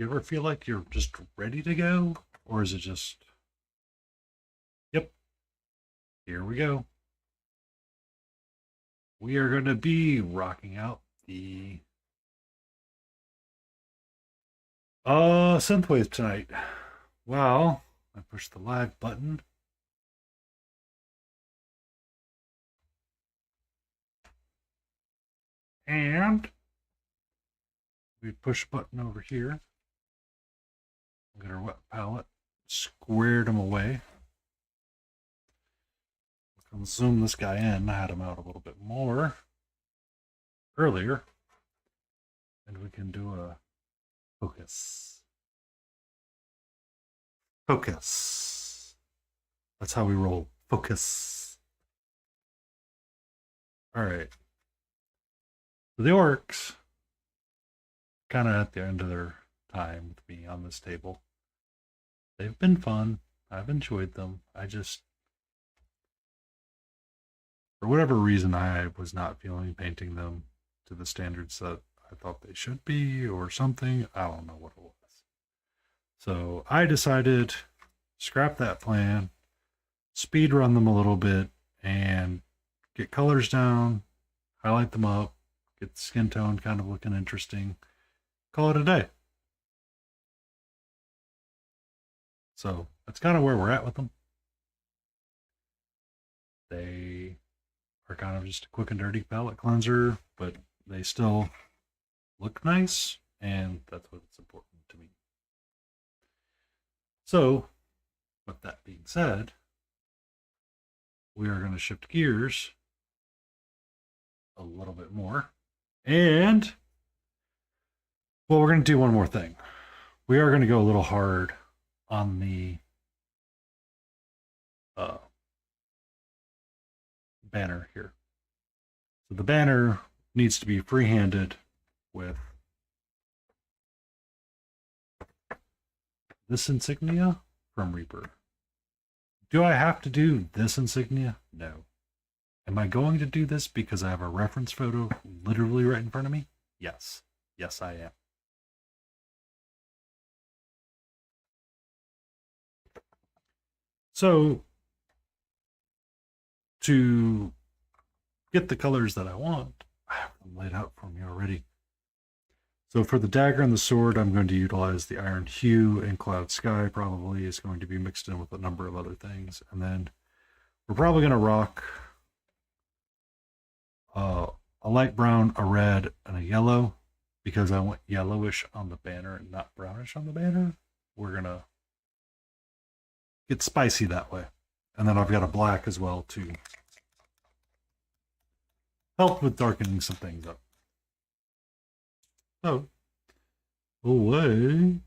You ever feel like you're just ready to go? Or is it just, yep, here we go. We are going to be rocking out the synthwave tonight. Well, I pushed the live button. And we push a button over here. Get our wet palette, squared them away. We can zoom this guy in. I had him out a little bit more earlier. And we can do a focus. Focus. That's how we roll. Focus. All right. The orcs, kind of at the end of their time with me on this table. They've been fun. I've enjoyed them. I just, for whatever reason, I was not feeling painting them to the standards that I thought they should be or something. I don't know what it was. So I decided scrap that plan, speed run them a little bit, and get colors down, highlight them up, get the skin tone kind of looking interesting, call it a day. So that's kind of where we're at with them. They are kind of just a quick and dirty palette cleanser, but they still look nice, and that's what's important to me. So, with that being said, we are going to shift gears a little bit more. And, well, we're going to do one more thing. We are going to go a little hard on the banner here. So the banner needs to be free-handed with this insignia from Reaper. Do I have to do this insignia? No. Am I going to do this because I have a reference photo literally right in front of me? Yes. Yes, I am. So, to get the colors that I want, I have them laid out for me already. So for the dagger and the sword, I'm going to utilize the iron hue, and cloud sky probably is going to be mixed in with a number of other things. And then we're probably going to rock a light brown, a red, and a yellow, because I want yellowish on the banner and not brownish on the banner. We're going to get spicy that way. And then I've got a black as well to help with darkening some things up. So, away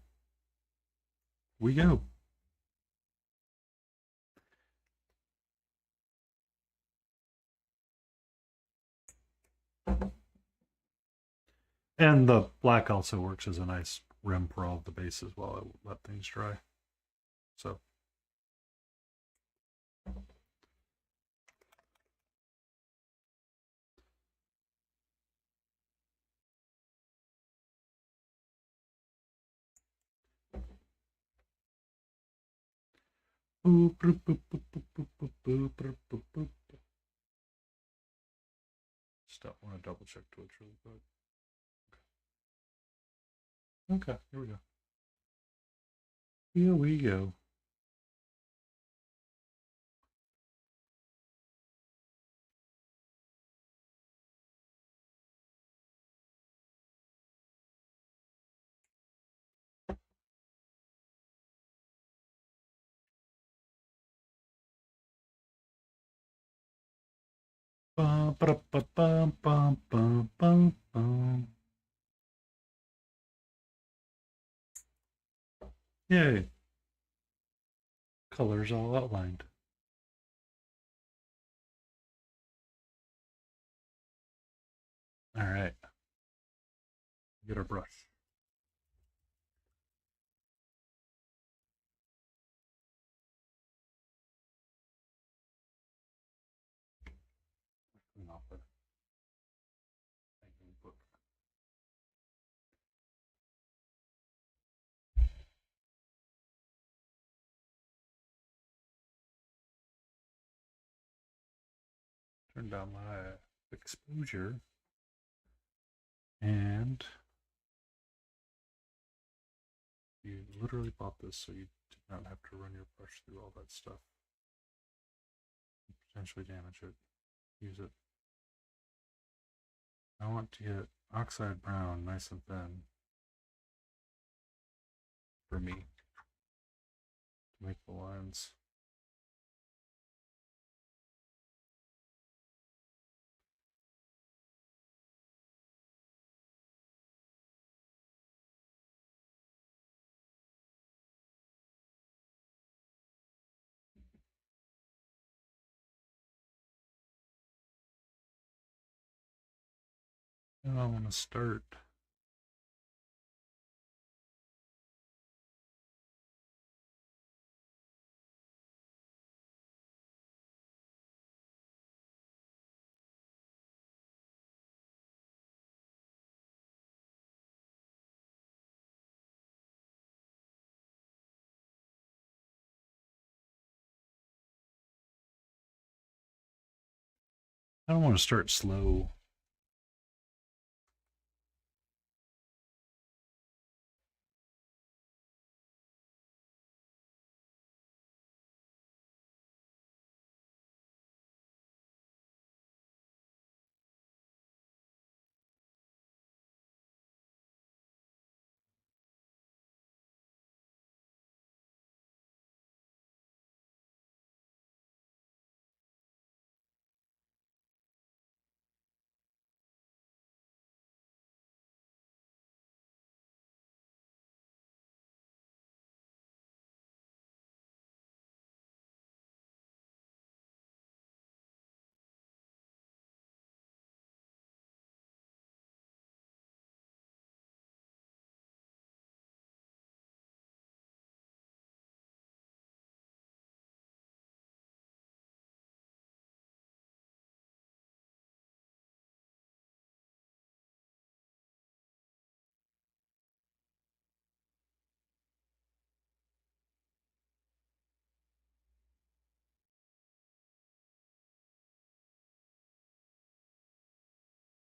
we go. And the black also works as a nice rim for all of the bases while I let things dry. So. Just want to double check Twitch really quick. Okay, here we go. Here we go. Bum, ba, ba, bum, bum, bum, bum, bum. Yay. Colors all outlined. All right. Get our brush. turn down my exposure, and you literally bought this so you did not have to run your brush through all that stuff. Potentially damage it. Use it. I want to get oxide brown nice and thin for me to make the lines. Now I want to start I don't want to start slow.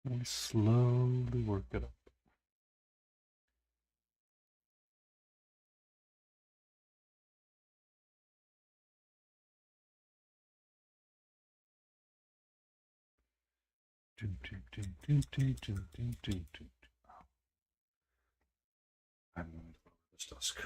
And slowly work it up. I'm going to lower this dusk.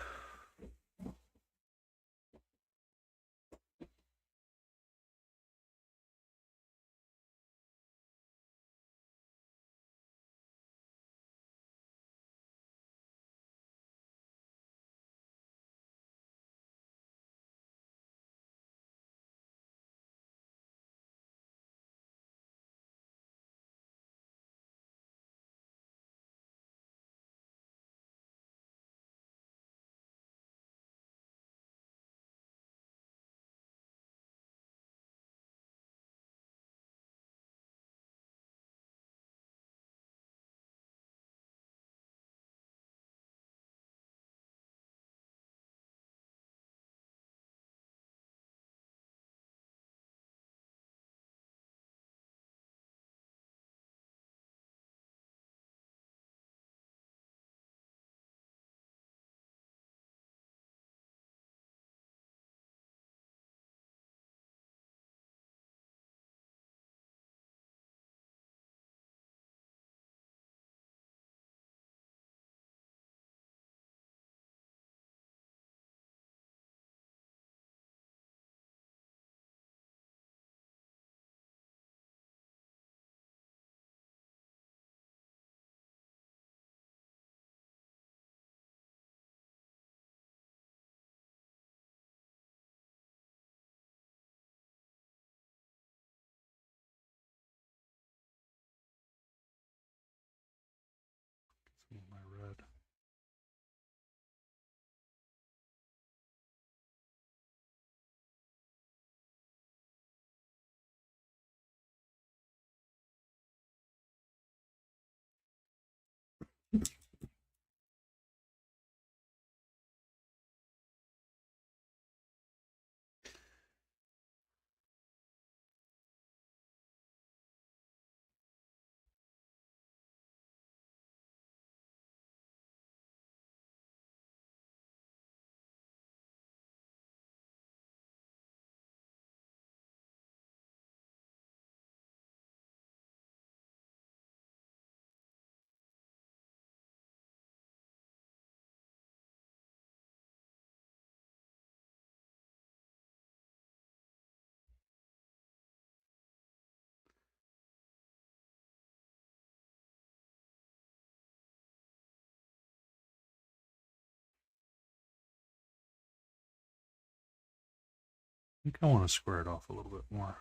think I want to square it off a little bit more.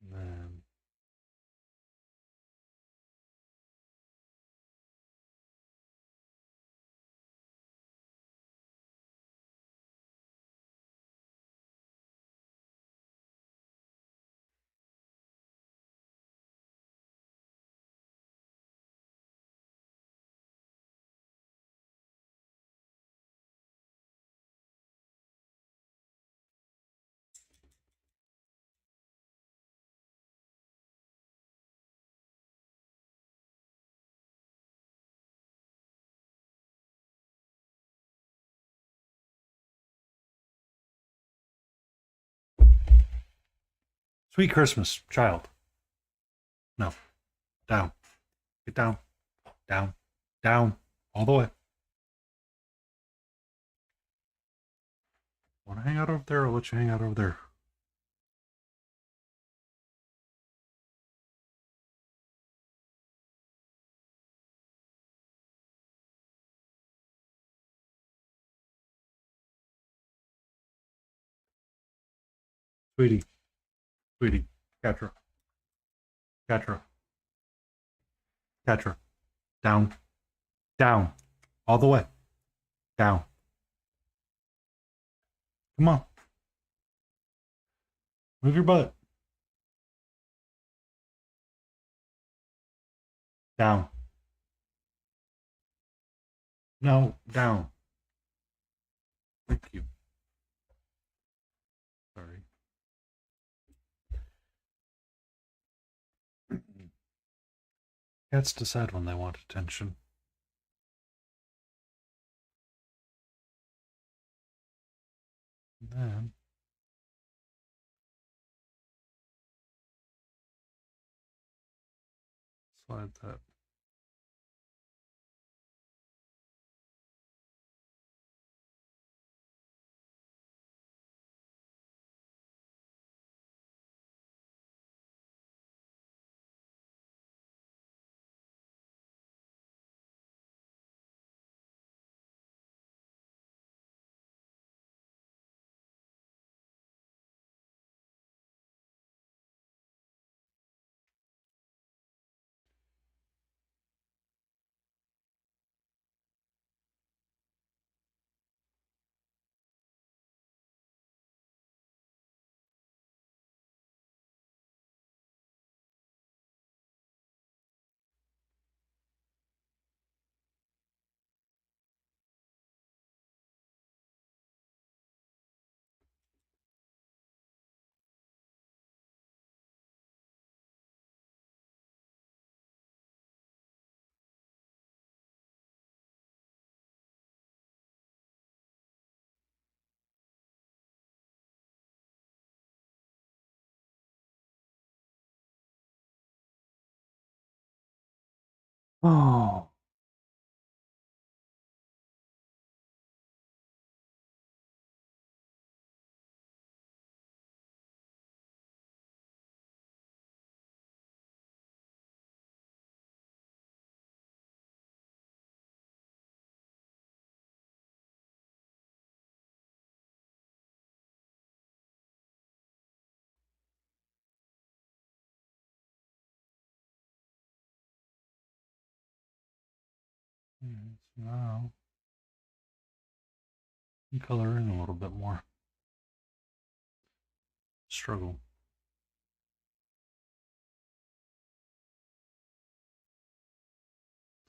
And then Sweet Christmas, child. No, down. Get down. Down. Down. All the way. Want to hang out over there? I'll let you hang out over there. Sweetie. Sweetie. Catch her. Catch her. Catch her. Down. Down. All the way. Down. Come on. Move your butt. Down. No, down. Thank you. Sorry. Cats decide when they want attention. And then slide that. Oh. So now color in a little bit more. Struggle.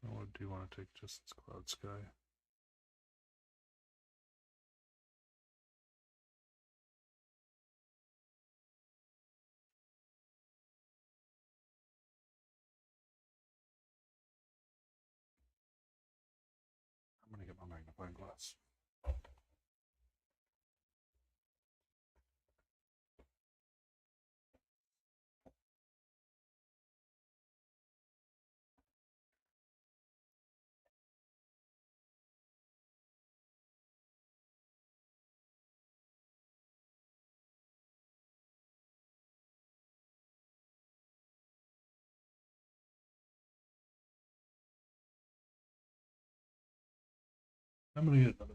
So what do you want to take just this cloud sky? I'm gonna get my magnifying glass. I'm gonna get another.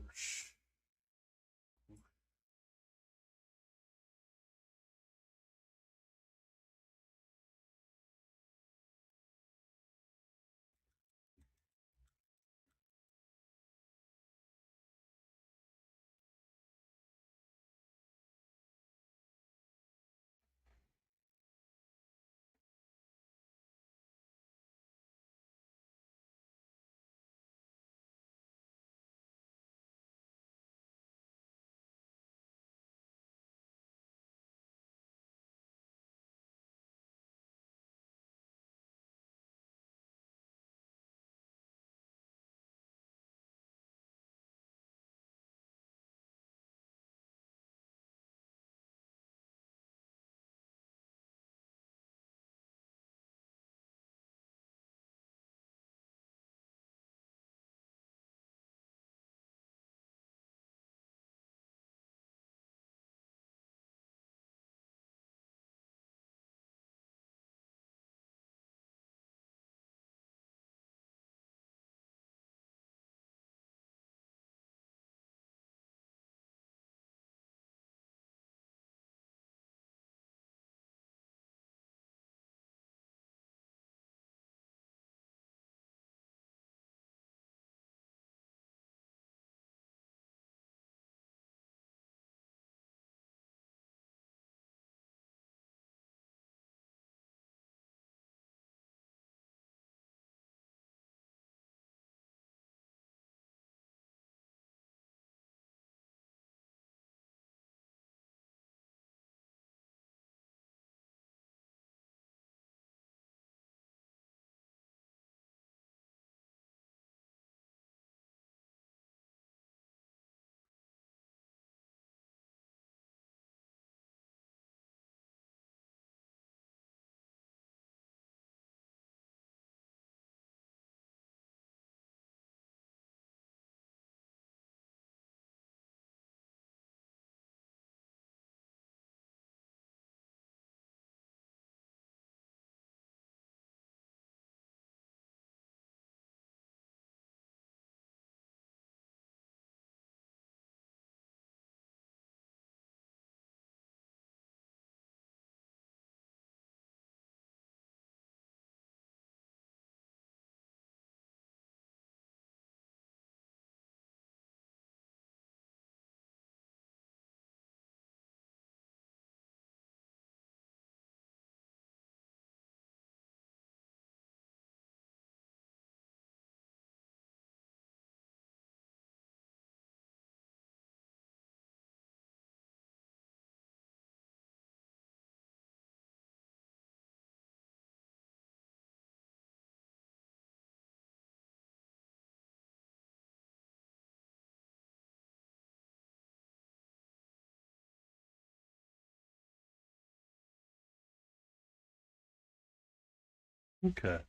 Okay.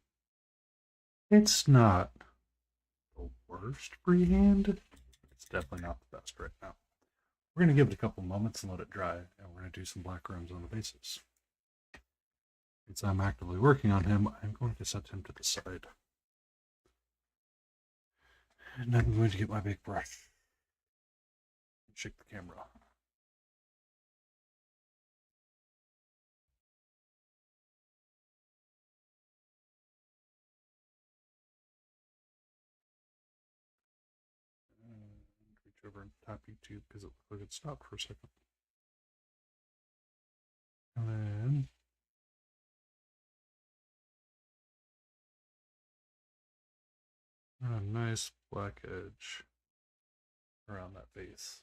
It's not the worst freehand. It's definitely not the best right now. We're going to give it a couple moments and let it dry, and we're going to do some black rooms on the bases. Since I'm actively working on him, I'm going to set him to the side. And I'm going to get my big brush and shake the camera. And reach over and tap YouTube because it looked like it stopped for a second. And then a nice black edge around that base.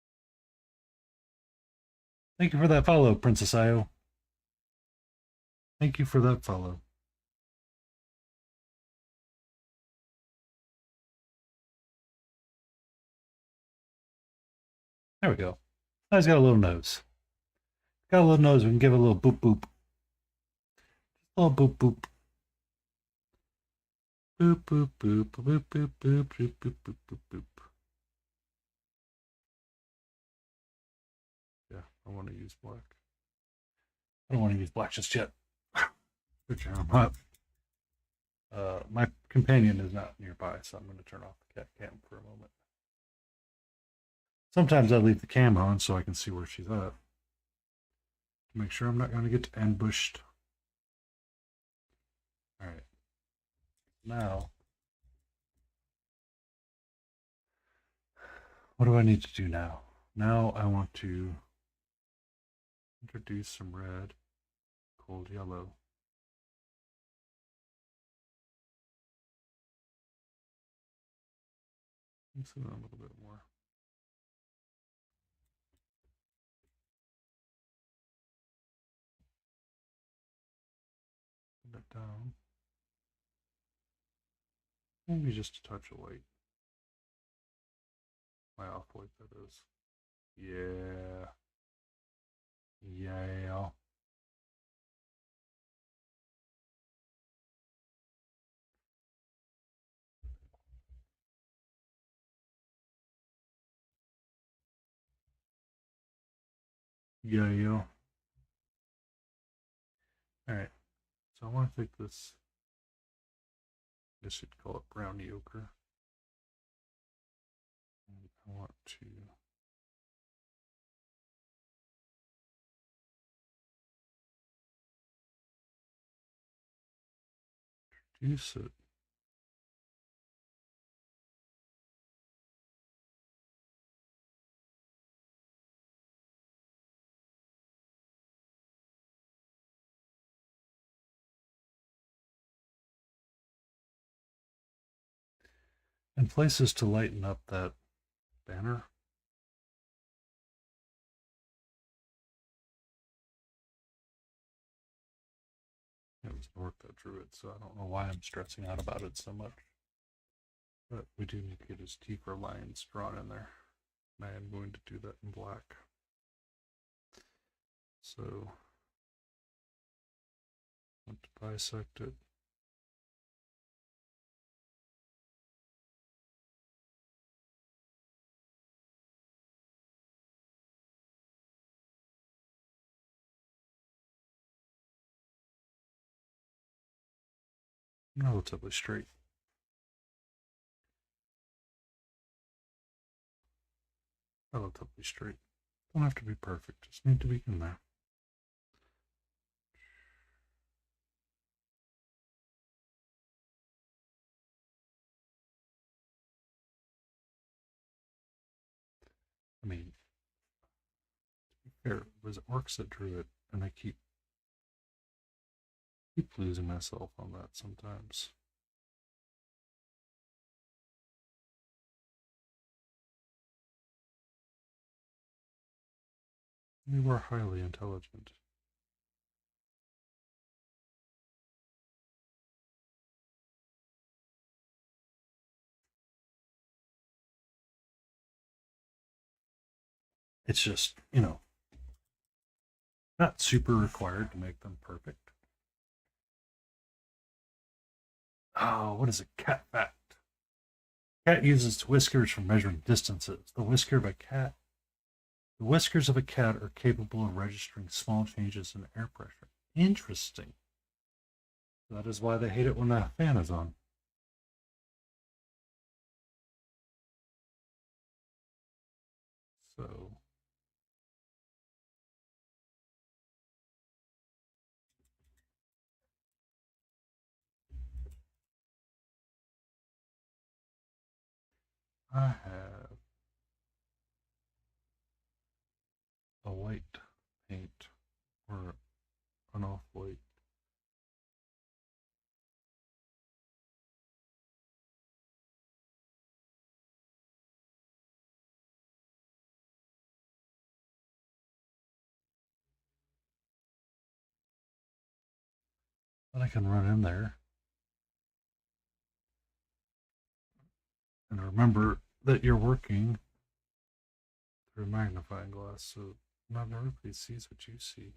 Thank you for that follow, Princess Io. Thank you for that follow. There we go. Now he's got a little nose. Got a little nose. We can give it a little boop boop. A little boop boop. Boop boop boop boop boop boop boop boop boop boop boop. Yeah, I want to use black. I don't want to use black just yet. I'm not. My companion is not nearby, so I'm going to turn off the cat cam for a moment. Sometimes I leave the cam on so I can see where she's at. To make sure I'm not going to get ambushed. Alright. Now, what do I need to do now? Now I want to introduce some red, cold yellow. Mix it in a little bit more. Put that down. Maybe just a touch of white. My off white, that is. Yeah. Yeah. Yeah. Alright. So I want to take this. I guess you'd call it brown ochre. And I want to reduce it. And places to lighten up that banner. It was an orc that drew it, so I don't know why I'm stressing out about it so much. But we do need to get his Tifa lines drawn in there. And I am going to do that in black. So, I want to bisect it. Relatively straight. Relatively straight. Don't have to be perfect, just need to be in there. I mean, to be fair, it was orcs that drew it, and I keep losing myself on that sometimes. They were highly intelligent. It's just, not super required to make them perfect. Oh, what is a cat fact? Cat uses its whiskers for measuring distances. The whiskers of a cat are capable of registering small changes in air pressure. Interesting. That is why they hate it when the fan is on. So I have a white paint or an off white. Then I can run in there and remember that you're working through a magnifying glass, so not everybody sees what you see.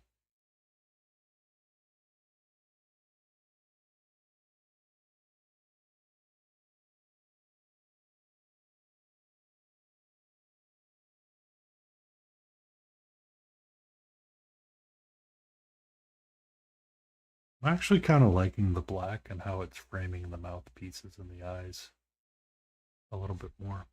I'm actually kind of liking the black and how it's framing the mouthpieces and the eyes a little bit more.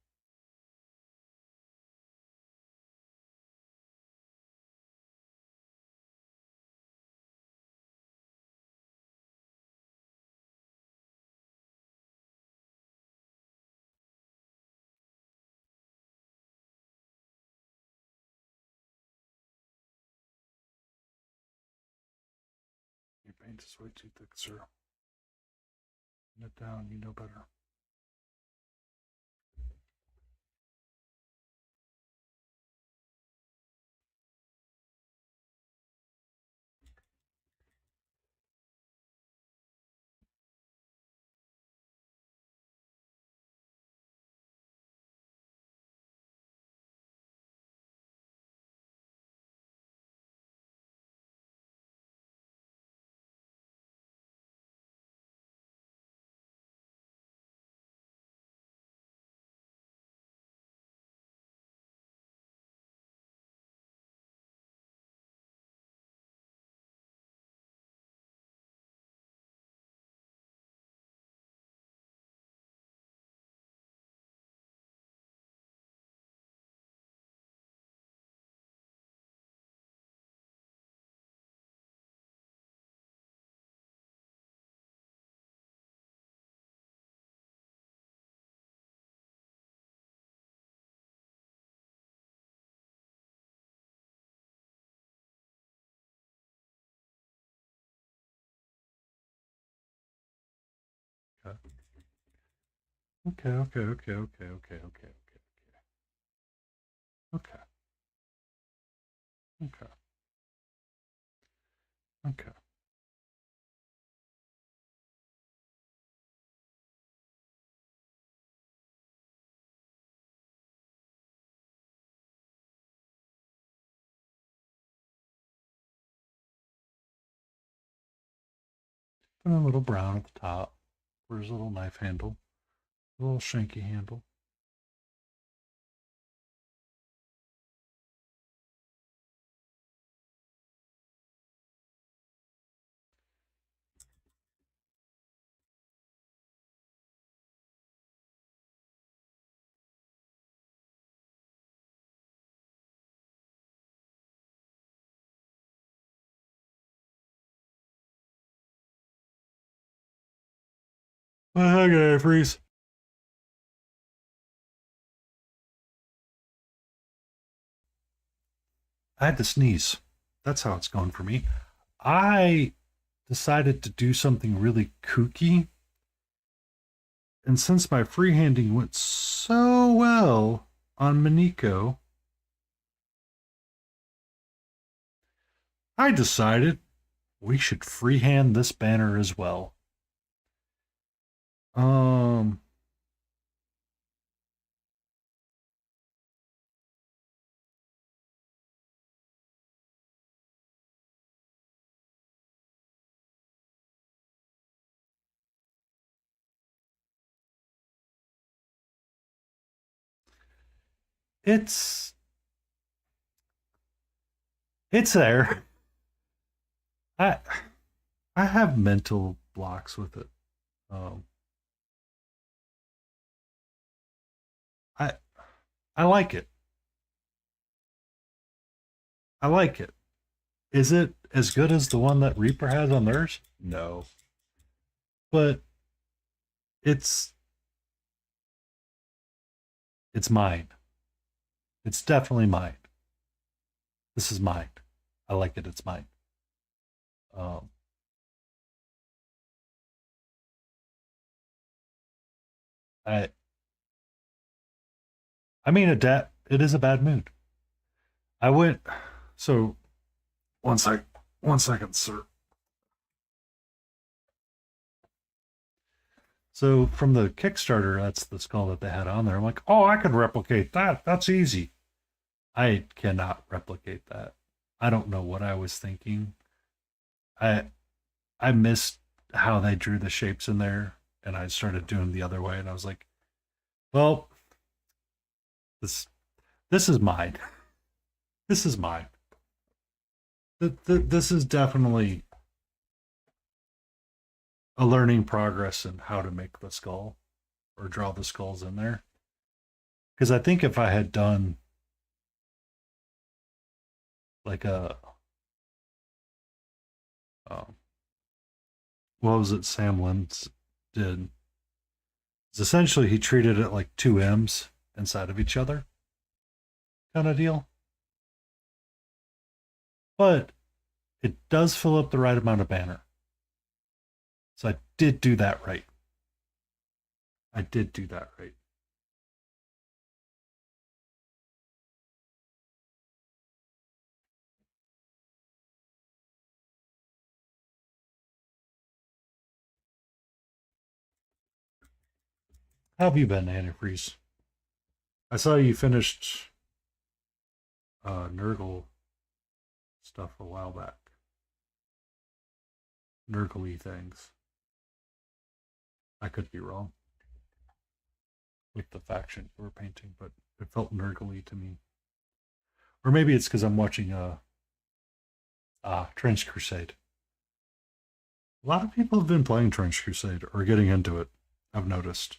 Your paint is way too thick, sir. Put it down, you know better. Okay. Okay, okay, okay, okay, okay, okay, okay, okay, okay. Put a little brown at the top for his little knife handle, a little shanky handle. Okay, freeze. I had to sneeze. That's how it's going for me. I decided to do something really kooky. And since my freehanding went so well on Maniko, I decided we should freehand this banner as well. Um, it's it's there. I I have mental blocks with it. Um, I I like it. I like it. Is it as good as the one that Reaper has on theirs? No, but it's it's mine. It's definitely mine. This is mine. I like it. It's mine. Um, I I mean, it is a bad mood. I went. So one sec. 1 second, sir. So from the Kickstarter, that's the skull that they had on there. I'm like, oh, I could replicate that. That's easy. I cannot replicate that. I don't know what I was thinking. I I missed how they drew the shapes in there, and I started doing the other way, and I was like, well, this this is mine. This is mine. This is definitely a learning progress in how to make the skull or draw the skulls in there. Because I think if I had done like a um, what was it Sam Lins did? It's essentially he treated it like two M's inside of each other kind of deal. But it does fill up the right amount of banner. So I did do that right. I did do that right. How have you been, Antifreeze? I saw you finished Nurgle stuff a while back. Nurgle things. I could be wrong with the faction you were painting, but it felt Nurgle to me. Or maybe it's because I'm watching Trench Crusade. A lot of people have been playing Trench Crusade or getting into it, I've noticed.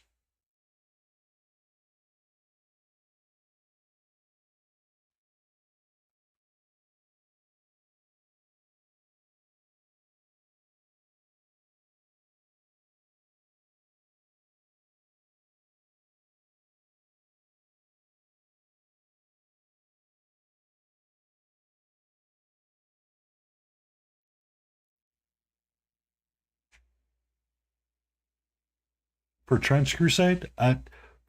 For Trench Crusade,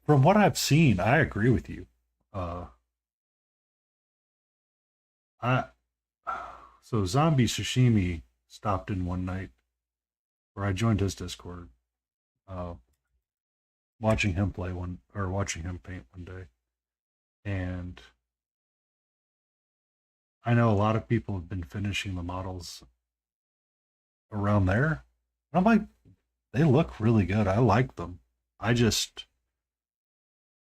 from what I've seen, I agree with you. Uh, I so Zombie Sashimi stopped in one night where I joined his Discord, uh, watching him play one or watching him paint one day, and I know a lot of people have been finishing the models around there. I'm like, they look really good. I like them. I just,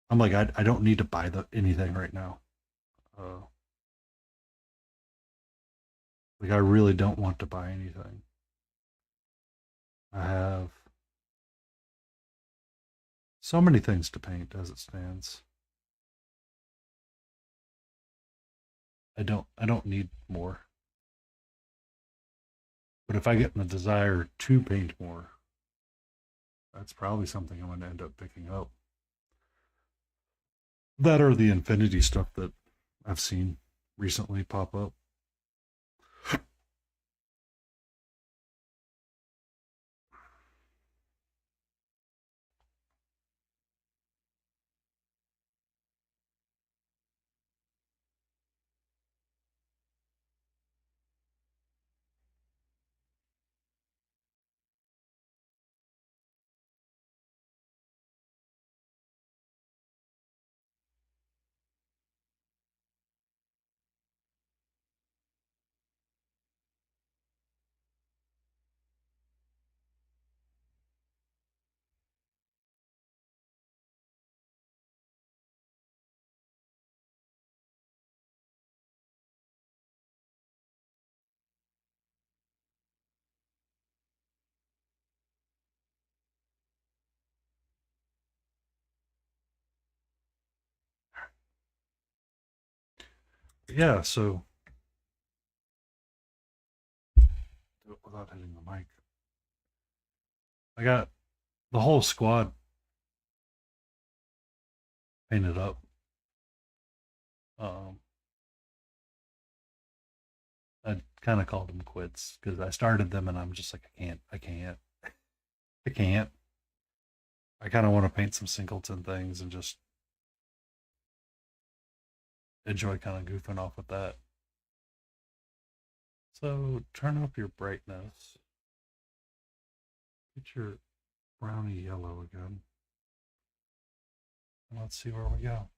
I'm like, I don't need to buy anything right now. Uh, like, I really don't want to buy anything. I have so many things to paint as it stands. I don't need more. But if I get the desire to paint more, that's probably something I'm going to end up picking up. That or the Infinity stuff that I've seen recently pop up. Yeah, so without hitting the mic, I got the whole squad painted up. Um, I kind of called them quits because I started them and I'm just like, I can't. I kind of want to paint some singleton things and just enjoy kind of goofing off with that. So turn up your brightness. Get your browny yellow again. Let's see where we go.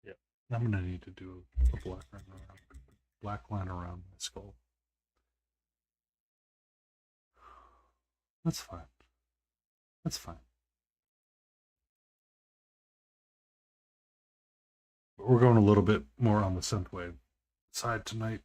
Yep. I'm gonna need to do a black line around my skull. That's fine. That's fine. But we're going a little bit more on the synthwave side tonight.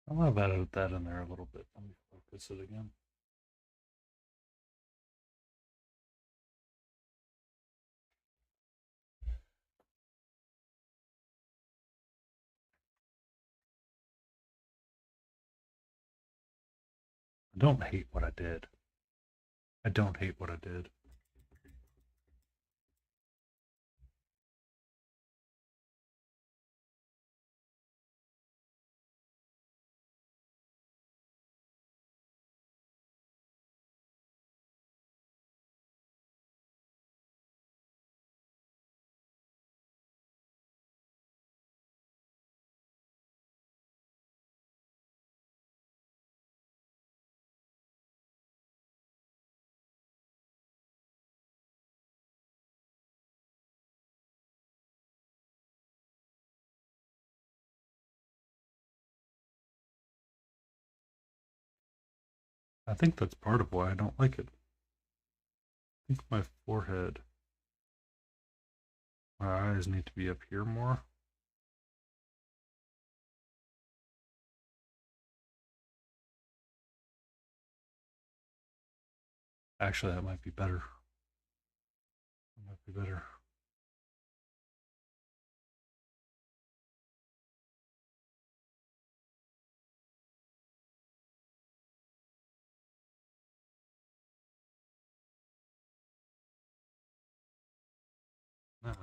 I'll have added that in there a little bit. Let me focus it again. I don't hate what I did. I don't hate what I did. I think that's part of why I don't like it. I think my forehead, my eyes need to be up here more. Actually, that might be better. That might be better. Now,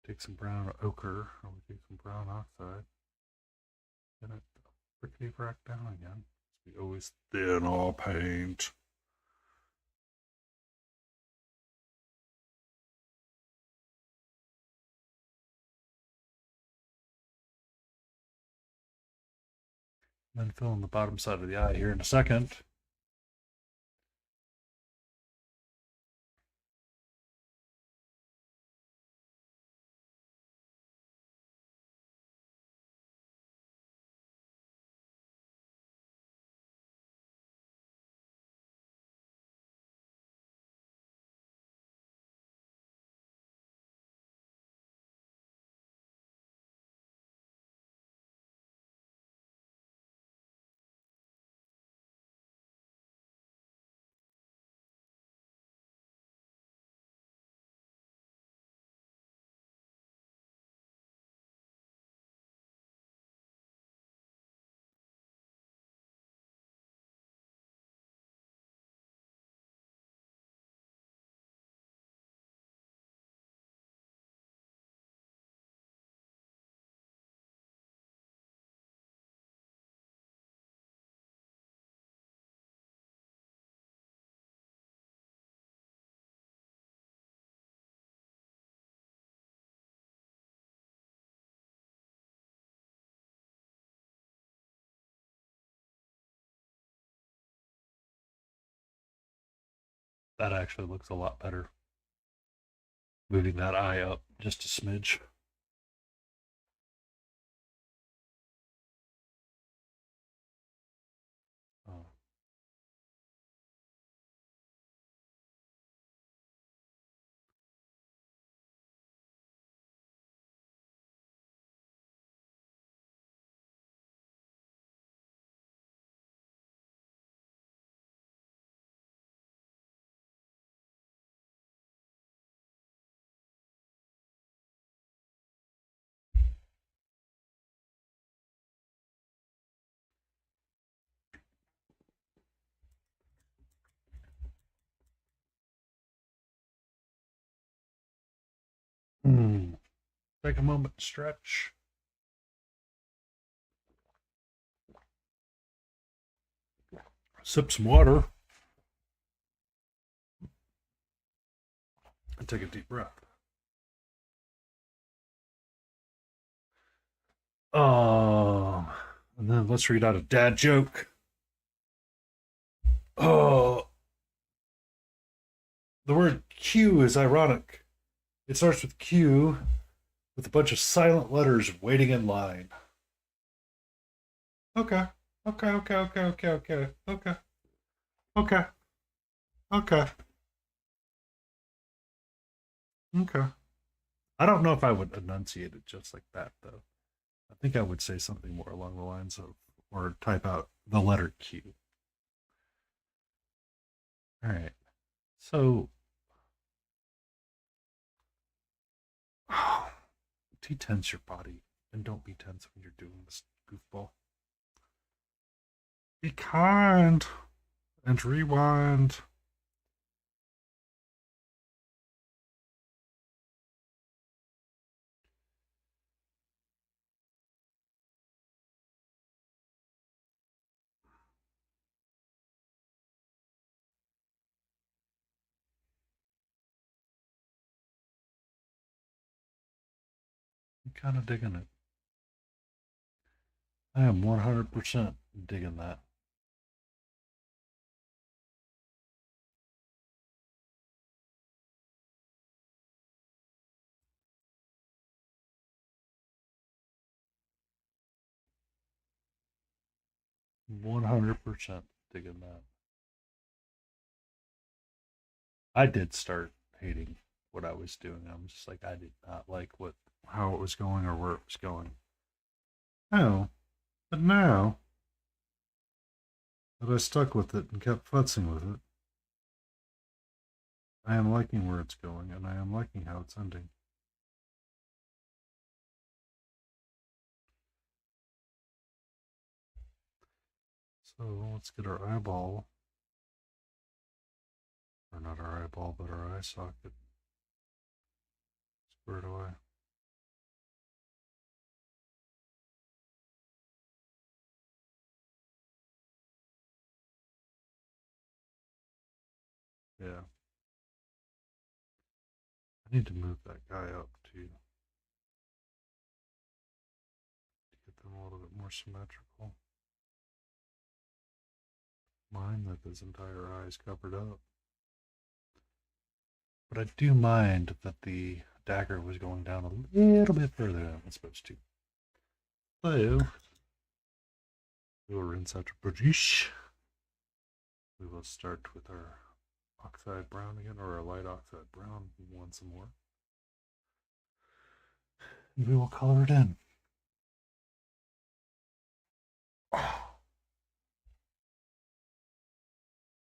Take some brown ochre, or we take some brown oxide. Get it rickety rack down again. We always thin our paint. Then fill in the bottom side of the eye here in a second. That actually looks a lot better. Moving that eye up just a smidge. Oh. Take a moment to stretch. Sip some water. And take a deep breath. And then let's read out a dad joke. Oh, the word Q is ironic. It starts with Q with a bunch of silent letters waiting in line. Okay. Okay, okay, okay, okay, okay, okay, okay, okay, okay. I don't know if I would enunciate it just like that, though. I think I would say something more along the lines of, or type out the letter Q. All right. So, detense your body and don't be tense when you're doing this goofball. Be kind and rewind. I'm kind of digging it. I am 100% digging that. I'm 100% digging that. I did start hating what I was doing. I'm just like, I did not like how it was going or where it was going. Oh, but now that I stuck with it and kept futzing with it, I am liking where it's going and I am liking how it's ending. So let's get our eyeball, or not our eyeball, but our eye socket squared away. Yeah. I need to move that guy up to get them a little bit more symmetrical. Mind that this entire eye is covered up. But I do mind that the dagger was going down a little bit further than it's supposed to. So, we will rinse out our British. We will start with our oxide brown again, or our light oxide brown once more. And we will color it in.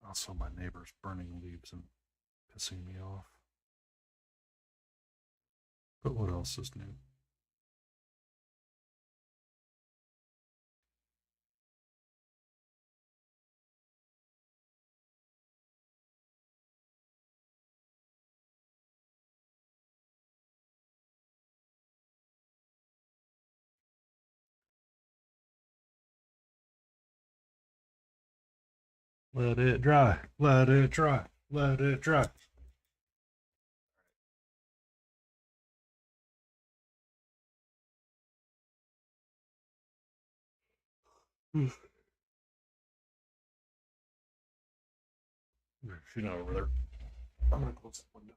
Also, my neighbor's burning leaves and pissing me off. But what else is new? Let it dry. Let it dry. Let it dry. She's not over there. I'm gonna close that window.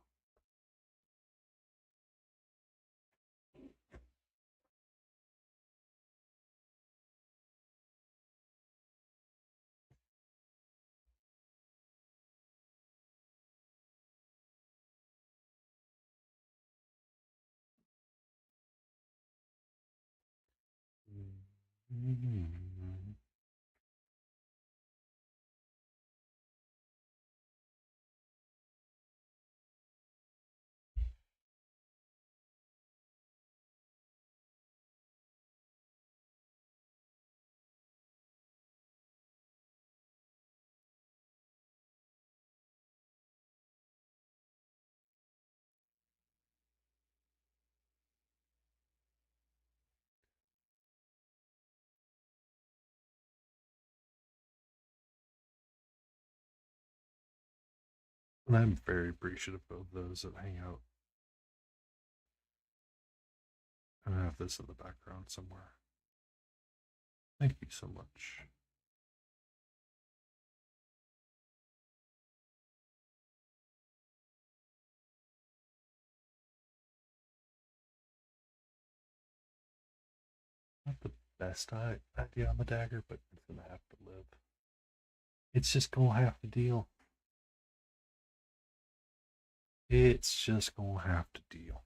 And I'm very appreciative of those that hang out. I have this in the background somewhere. Thank you so much. Not the best idea on the dagger, but it's gonna have to live. It's just gonna have to deal. It's just gonna have to deal.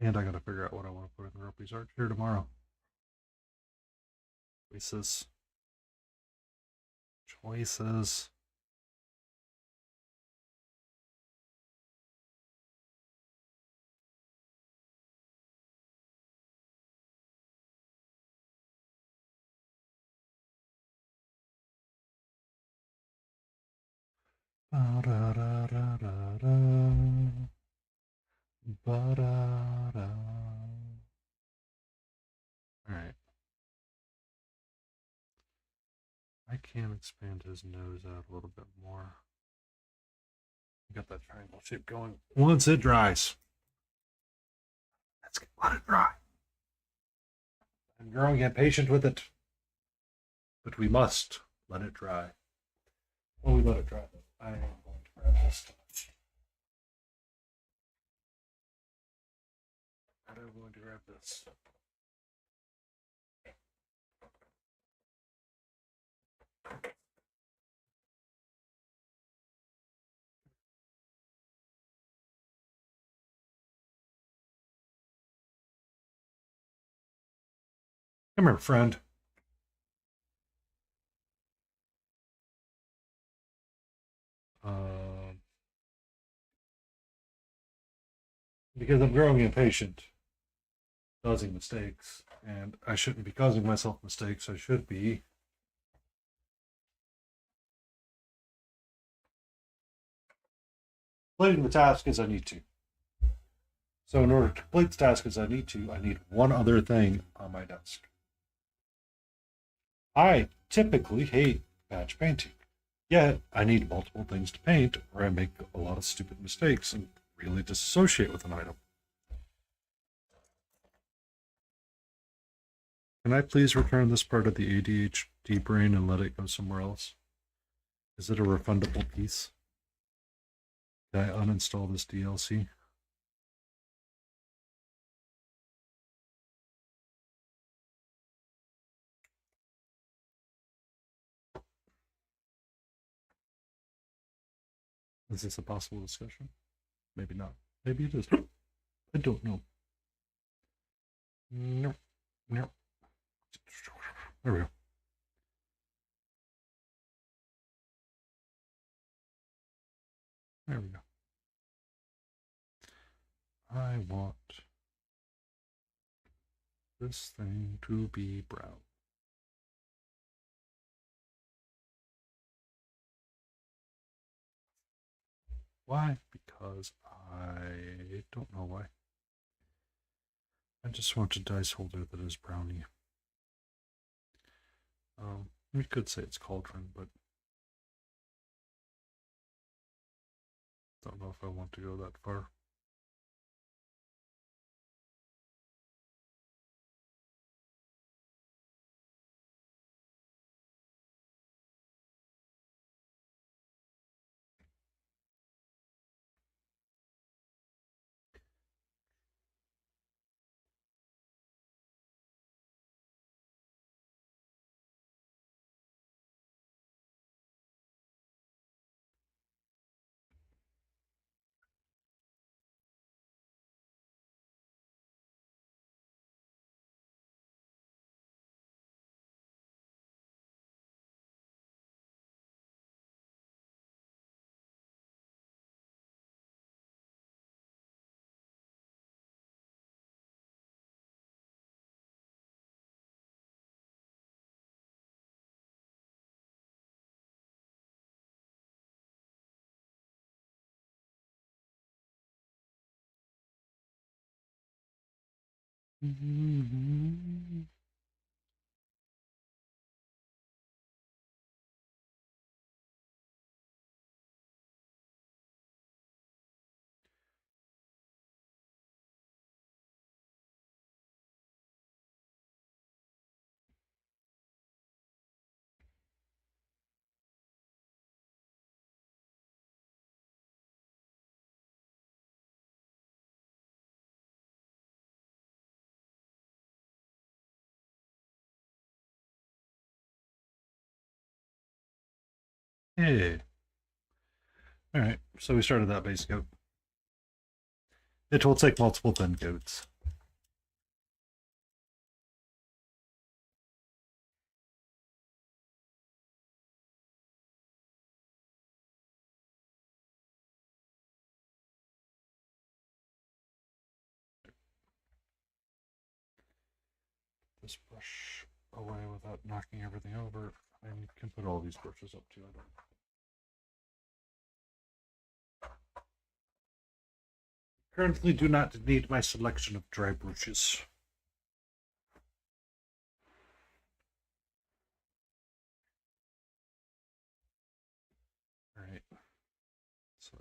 And I gotta figure out what I want to put in the Ropey's Arch here tomorrow. Choices. Choices. Ba-da-da-da-da-da. Ba-da-da. Alright. I can expand his nose out a little bit more. Got that triangle shape going. Once it dries, let it dry. I'm growing impatient with it, but we must let it dry. Well, we let it dry. I am going to grab this. And I'm going to grab this. Come here, friend. Because I'm growing impatient, causing mistakes. And I shouldn't be causing myself mistakes. I should be completing the task as I need to. So in order to complete the task as I need one other thing on my desk. I typically hate patch painting. Yet I need multiple things to paint or I make a lot of stupid mistakes and really disassociate with an item. Can I please return this part of the ADHD brain and let it go somewhere else? Is it a refundable piece? Can I uninstall this DLC? Is this a possible discussion? Maybe not. Maybe it is. I don't know. No. No. There we go. There we go. I want this thing to be brown. Why? Because I don't know why. I just want a dice holder that is brownie. We could say it's cauldron, but don't know if I want to go that far. Hey. Alright, so we started that base goat. It will take multiple thin goats. This brush away without knocking everything over. I can put all these brushes up too. I don't. Currently do not need my selection of dry brushes. Alright. So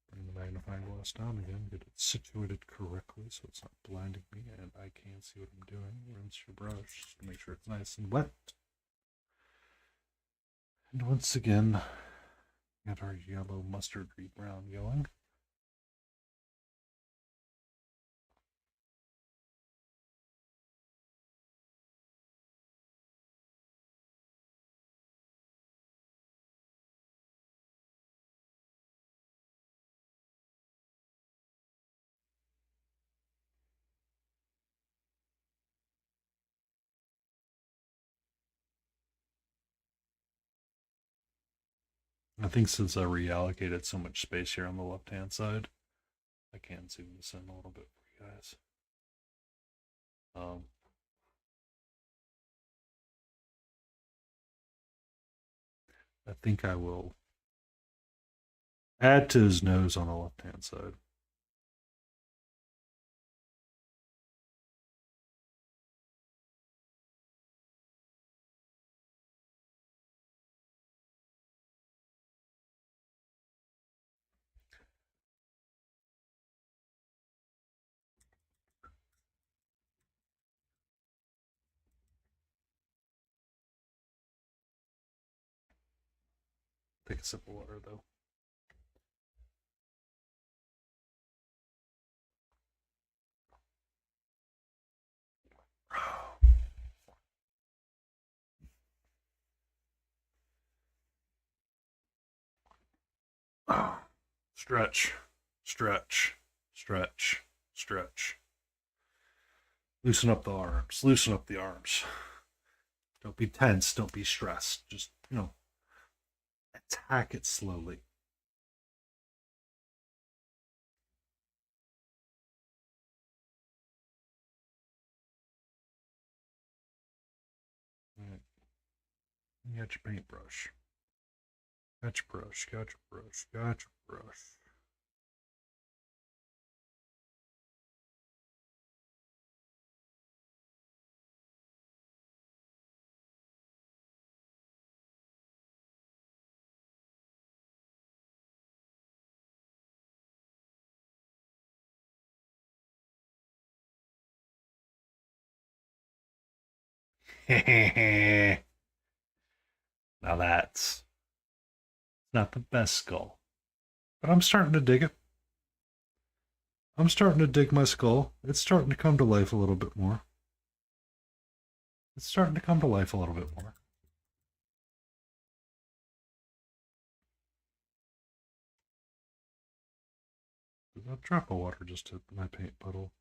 bring the magnifying glass down again, get it situated correctly so it's not blinding me and I can see what I'm doing. Rinse your brush just to make sure it's nice and wet. And once again, get our yellow mustardy brown going. I think since I reallocated so much space here on the left hand side, I can zoom this in a little bit for you guys. Um, I think I will add to his nose on the left hand side. Take a sip of water though. Stretch, stretch, stretch, stretch. Loosen up the arms. Loosen up the arms. Don't be tense. Don't be stressed. Just, attack it slowly. All right. You got your paintbrush. Got your brush. Got your brush. Got your brush. Now that's not the best skull, but I'm starting to dig it. I'm starting to dig my skull. It's starting to come to life a little bit more. It's starting to come to life a little bit more. A drop of water just hit my paint puddle.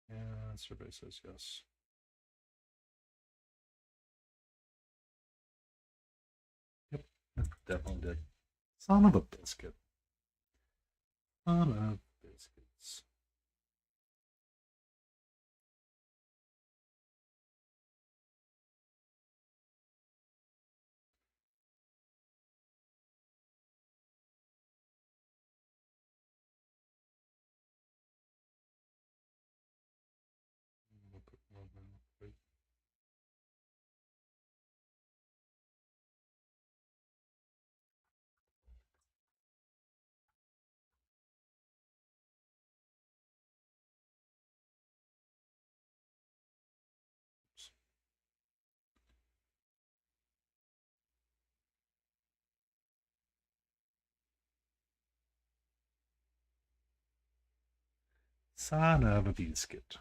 Yeah, survey says yes. Yep, definitely did. Son of a biscuit. Son of biscuits. Son of a biscuit.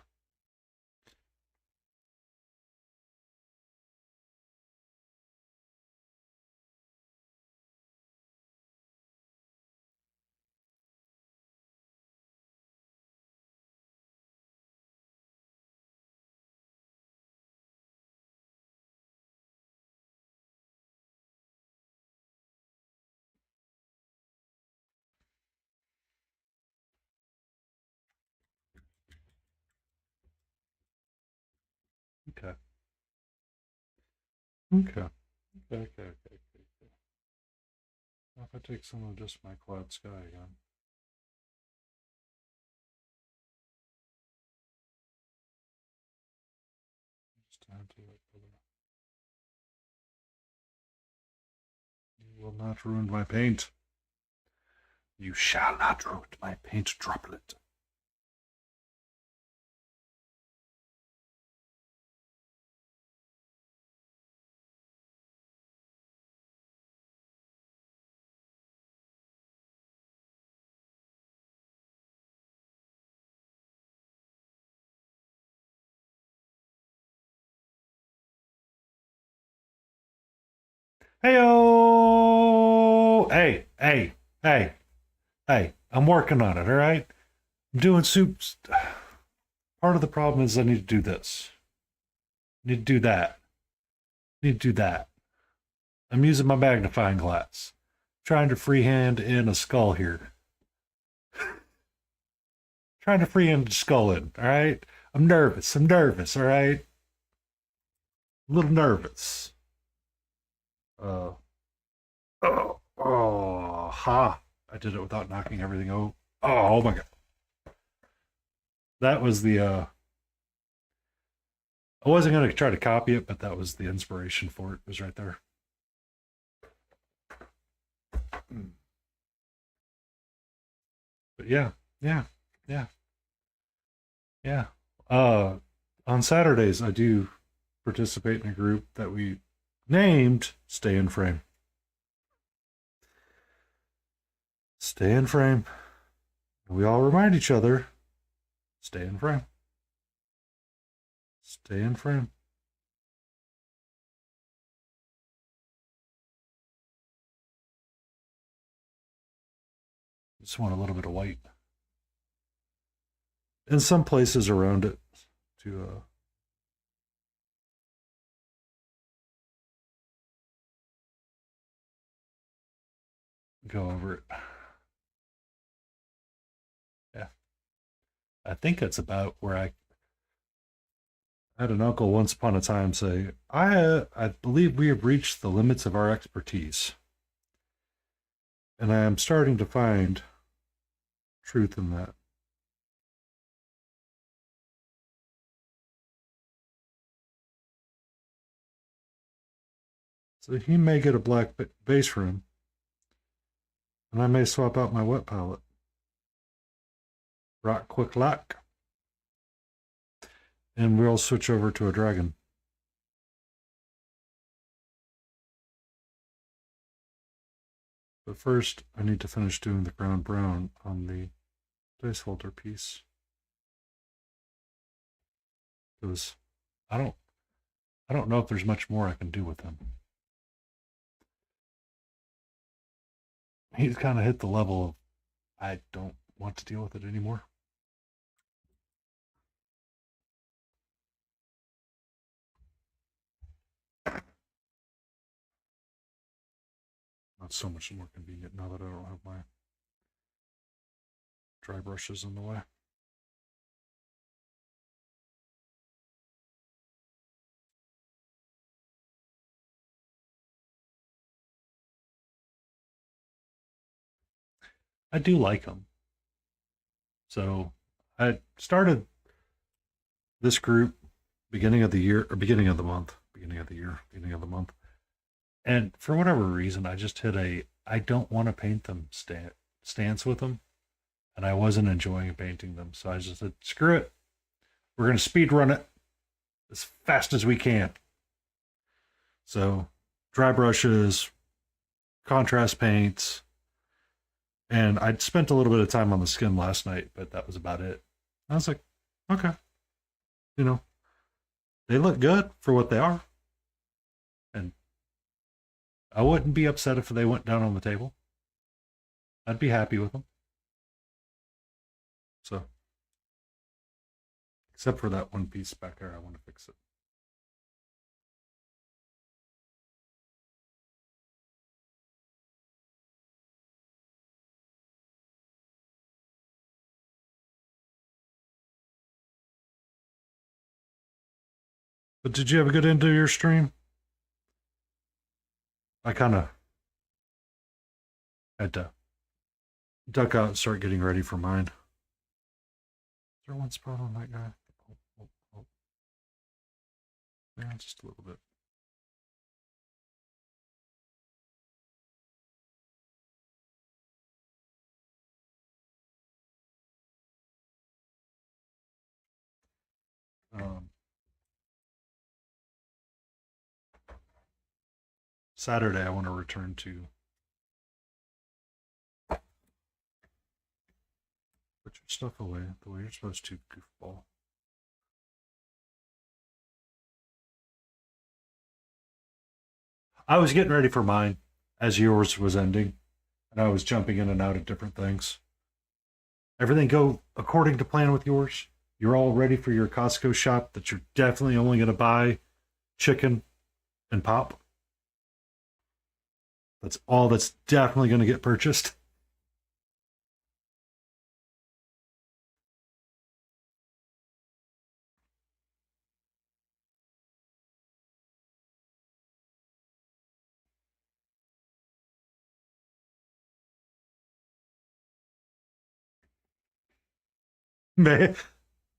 Okay. Okay. Okay, okay, okay, okay. Now if I take some of just my cloud sky again. Just add to it. You will not ruin my paint. You shall not ruin my paint droplet. Heyo! Hey, hey, hey, hey. I'm working on it, all right? I'm doing soups. Part of the problem is I need to do this. I need to do that. I need to do that. I'm using my magnifying glass. Trying to freehand in a skull here. Trying to freehand a skull in, all right? I'm nervous, all right? A little nervous. Ha. I did it without knocking everything over. Oh my god. That was the I wasn't gonna try to copy it, but that was the inspiration for it. It was right there. But yeah. On Saturdays I do participate in a group that we named Stay in Frame. Stay in frame. We all remind each other, stay in frame. Stay in frame. Just want a little bit of white. In some places around it to go over it. Yeah. I think that's about where I had an uncle once upon a time say, I believe we have reached the limits of our expertise. And I am starting to find truth in that. So he may get a black base room, and I may swap out my wet palette. Rock quick lock. And we'll switch over to a dragon. But first, I need to finish doing the ground brown on the dice holder piece. Because I don't know if there's much more I can do with him. He's kind of hit the level of I don't want to deal with it anymore. Not so much more convenient now that I don't have my dry brushes in the way. I do like them. So I started this group beginning of the year, or beginning of the month. And for whatever reason, I just hit I don't want to paint them stance with them. And I wasn't enjoying painting them. So I just said, screw it. We're going to speed run it as fast as we can. So dry brushes, contrast paints, and I'd spent a little bit of time on the skin last night, but that was about it. I was like, okay. You know, they look good for what they are. And I wouldn't be upset if they went down on the table. I'd be happy with them. So, except for that one piece back there, I want to fix it. But did you have a good end to your stream? I kind of had to duck out and start getting ready for mine. Is there one spot on that guy? Oh. Yeah, just a little bit. Saturday, I want to return to put your stuff away the way you're supposed to, goofball. I was getting ready for mine as yours was ending, and I was jumping in and out of different things. Everything go according to plan with yours? you're all ready for your Costco shop that you're definitely only going to buy chicken and pop. That's all that's definitely going to get purchased.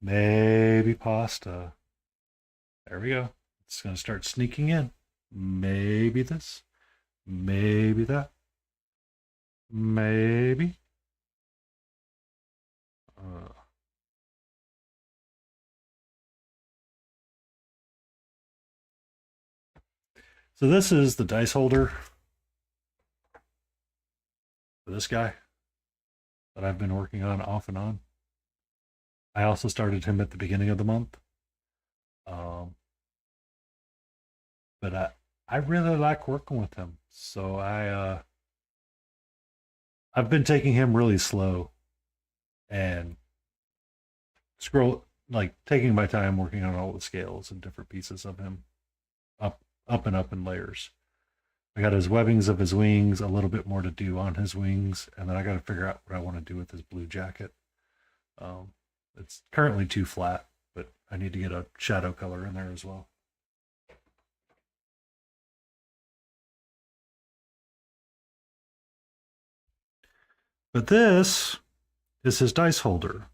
Maybe pasta. There we go. It's going to start sneaking in. Maybe this. Maybe that. Maybe. Uh, so this is the dice holder for this guy that I've been working on off and on. I also started him at the beginning of the month. But I really like working with him. So I've been taking him really slow and taking my time working on all the scales and different pieces of him up and up in layers. I got his webbings of his wings, a little bit more to do on his wings, and then I got to figure out what I want to do with his blue jacket. It's currently too flat, but I need to get a shadow color in there as well. But this is his dice holder.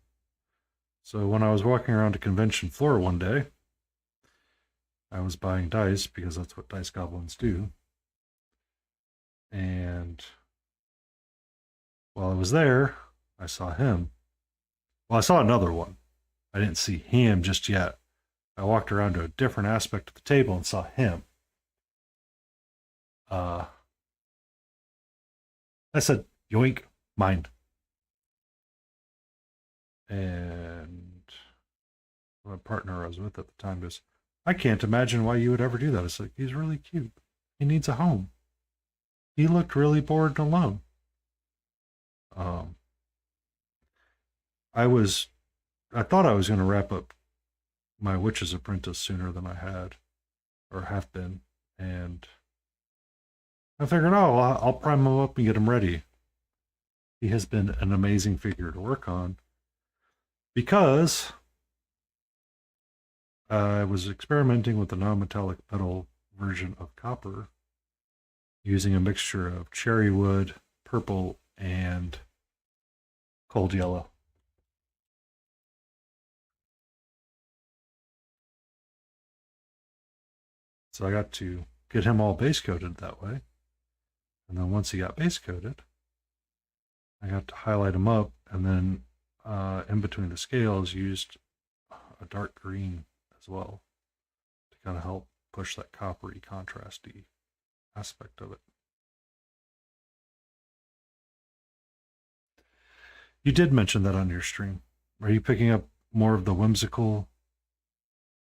So when I was walking around a convention floor one day, I was buying dice because that's what dice goblins do. And while I was there, I saw him. Well, I saw another one. I didn't see him just yet. I walked around to a different aspect of the table and saw him. I said, yoink, mine. And my partner I was with at the time goes, I can't imagine why you would ever do that. It's like, he's really cute. He needs a home. He looked really bored and alone. I thought I was going to wrap up my Witch's Apprentice sooner than I had, or have been, and I figured, oh, I'll prime him up and get him ready. He has been an amazing figure to work on because I was experimenting with the non-metallic metal version of copper using a mixture of cherry wood, purple, and cold yellow. So I got to get him all base coated that way. And then once he got base coated, I got to highlight him up, and then in between the scales used a dark green as well to kind of help push that coppery contrasty aspect of it. You did mention that on your stream. Are you picking up more of the whimsical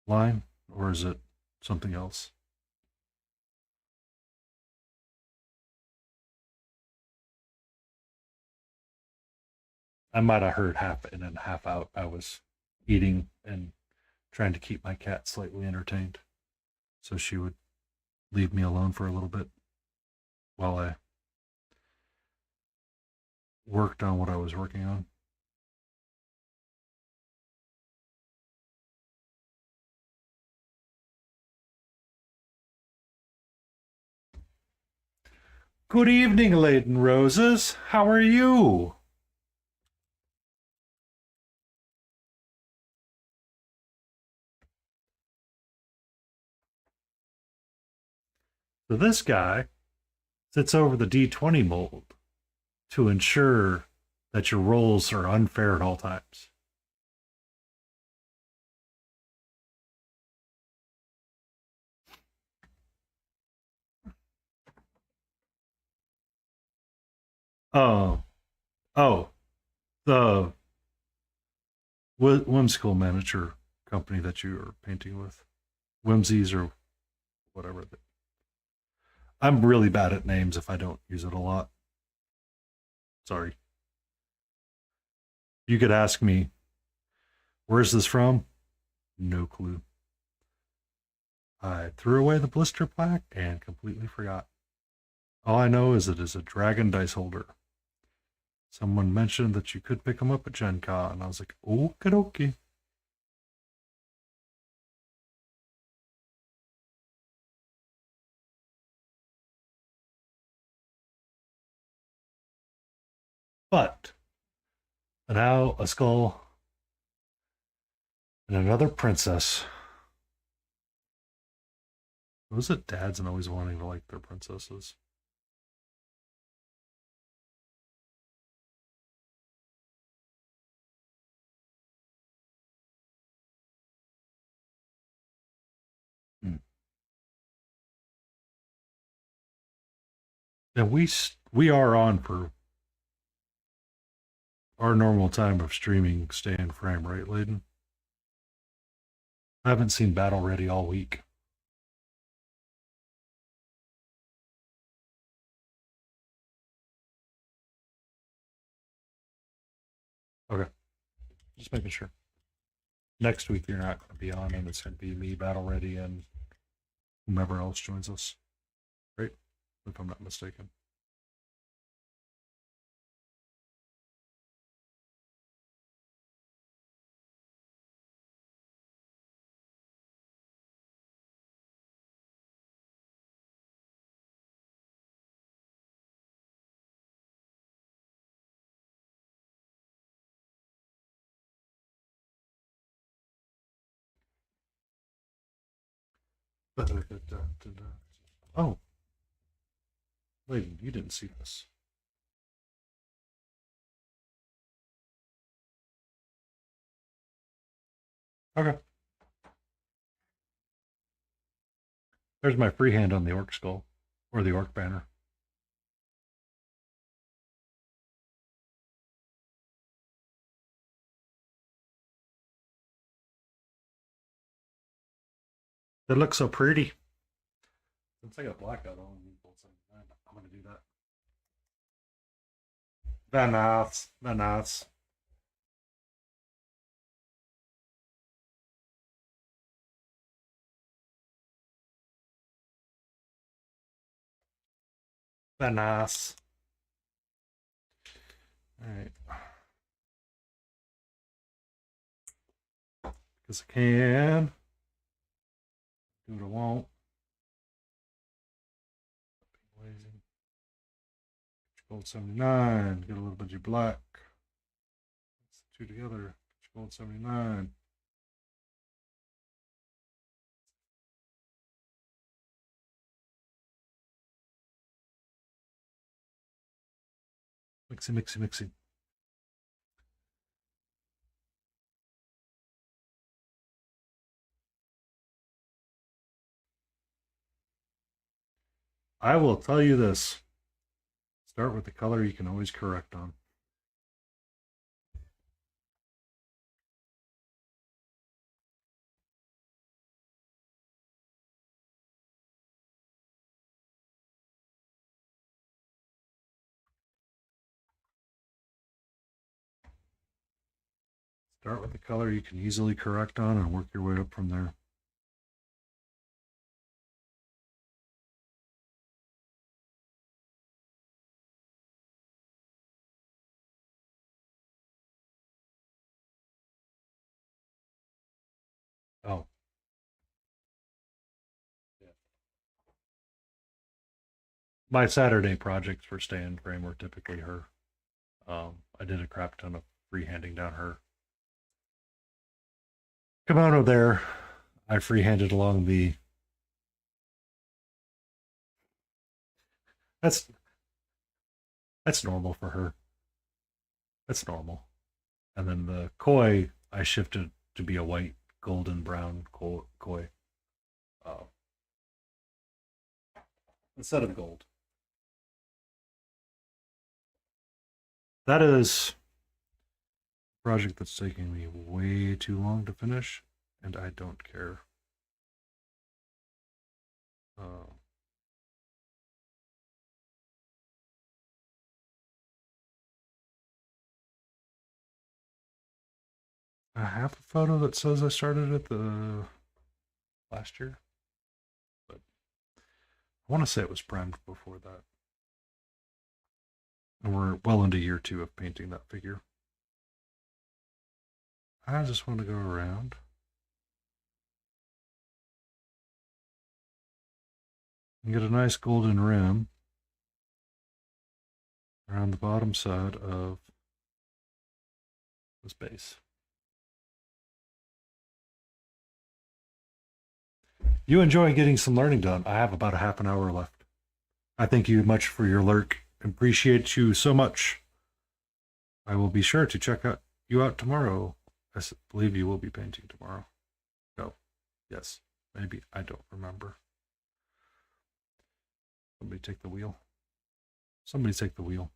line, or is it something else? I might have heard half in and half out. I was eating and trying to keep my cat slightly entertained. So she would leave me alone for a little bit while I worked on what I was working on. Good evening, laden roses. How are you? So this guy sits over the D20 mold to ensure that your rolls are unfair at all times. Oh, oh, the whimsical miniature company that you are painting with, Whimsies or whatever. I'm really bad at names if I don't use it a lot. Sorry. You could ask me Where's this from? No clue. I threw away the blister plaque and completely forgot. All I know is it is a dragon dice holder. Someone mentioned that you could pick them up at Gen Con, and I was like, okie dokie. But now a skull and another princess. Was it dads and always wanting to like their princesses? Hmm. And we are on for our normal time of streaming stay in frame, right, Layden? I haven't seen Battle Ready all week. Okay. Just making sure. Next week you're not going to be on, and it's going to be me, Battle Ready, and whomever else joins us. Right? If I'm not mistaken. Oh, Layden, you didn't see this. Okay. There's my freehand on the orc skull, or the orc banner. That looks so pretty. Since I got blackout on, I'm going to do that. Very nice. Very nice. Very nice. All right. Because I can. Do what I want. Lazy. Gold 79. Get a little bit of black. Let's two together. Gold 79. Mixy, mixy, mixy. I will tell you this. Start with the color you can always correct on. Start with the color you can easily correct on and work your way up from there. Oh. Yeah. My Saturday projects for stay in frame were typically her. I did a crap ton of freehanding down her kimono there. I freehanded along the. That's normal for her. That's normal. And then the koi I shifted to be a white, golden brown koi. Uh, instead of gold. That is a project that's taking me way too long to finish, and I don't care. Uh, I have a photo that says I started it the last year, but I want to say it was primed before that. And we're well into year 2 of painting that figure. I just want to go around. And get a nice golden rim around the bottom side of this base. You enjoy getting some learning done. I have about a half an hour left. I thank you much for your lurk. Appreciate you so much. I will be sure to check you out tomorrow. I believe you will be painting tomorrow. No. Yes. Maybe. I don't remember. Somebody take the wheel. Somebody take the wheel.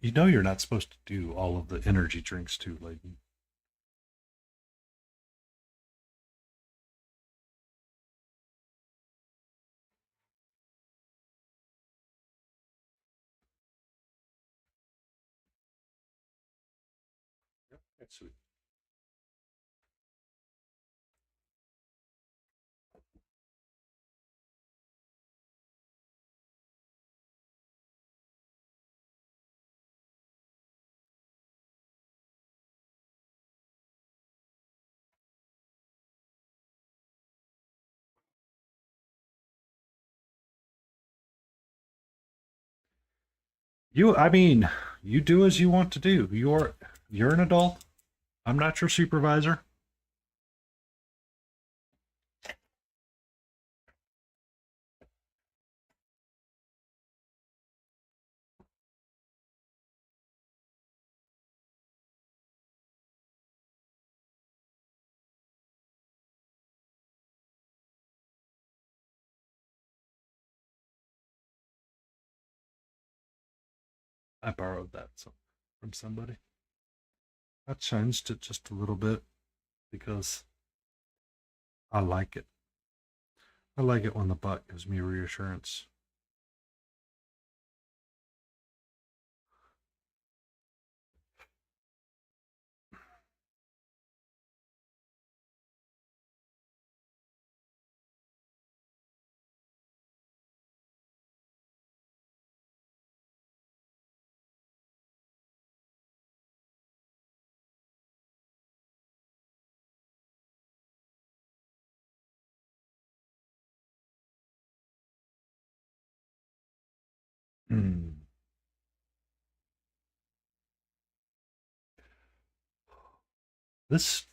You know you're not supposed to do all of the energy drinks too, Layden. Yep, that's sweet. I mean, you do as you want to do. You're an adult. I'm not your supervisor. I borrowed that from somebody. I changed it just a little bit because I like it. I like it when the butt gives me reassurance. Hmm. This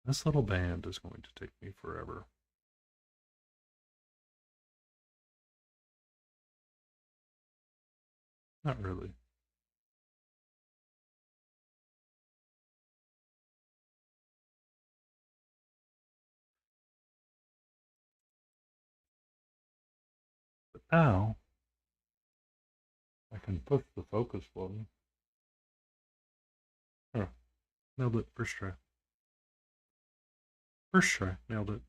this little band is going to take me forever. Not really. But now I can put the focus button. Oh, nailed it. First try. First try. Nailed it.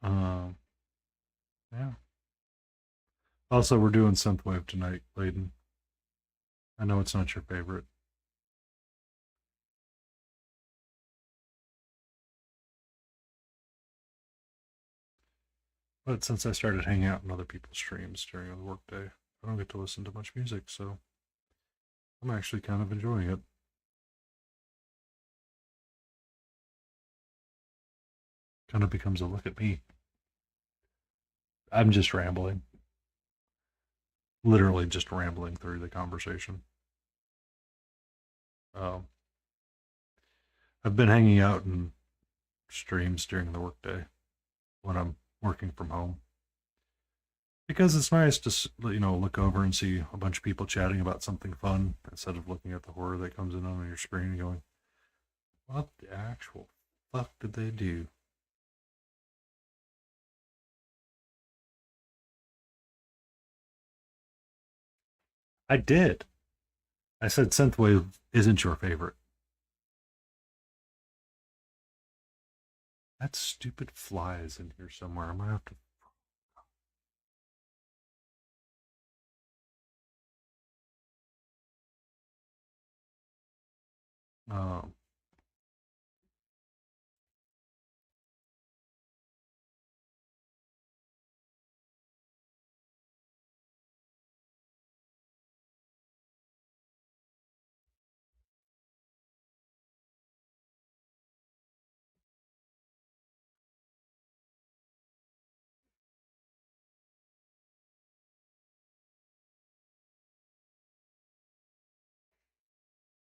Um, yeah. Also, we're doing synthwave tonight, Layden. I know it's not your favorite. But since I started hanging out in other people's streams during the workday, I don't get to listen to much music, so I'm actually kind of enjoying it. Kind of becomes a look at me. I'm just rambling. Literally just rambling through the conversation. Um, I've been hanging out in streams during the workday when I'm working from home. because it's nice to look over and see a bunch of people chatting about something fun instead of looking at the horror that comes in on your screen and going, "What the actual fuck did they do?" I did. I said synthwave isn't your favorite. That stupid fly is in here somewhere. I'm gonna have to. Um,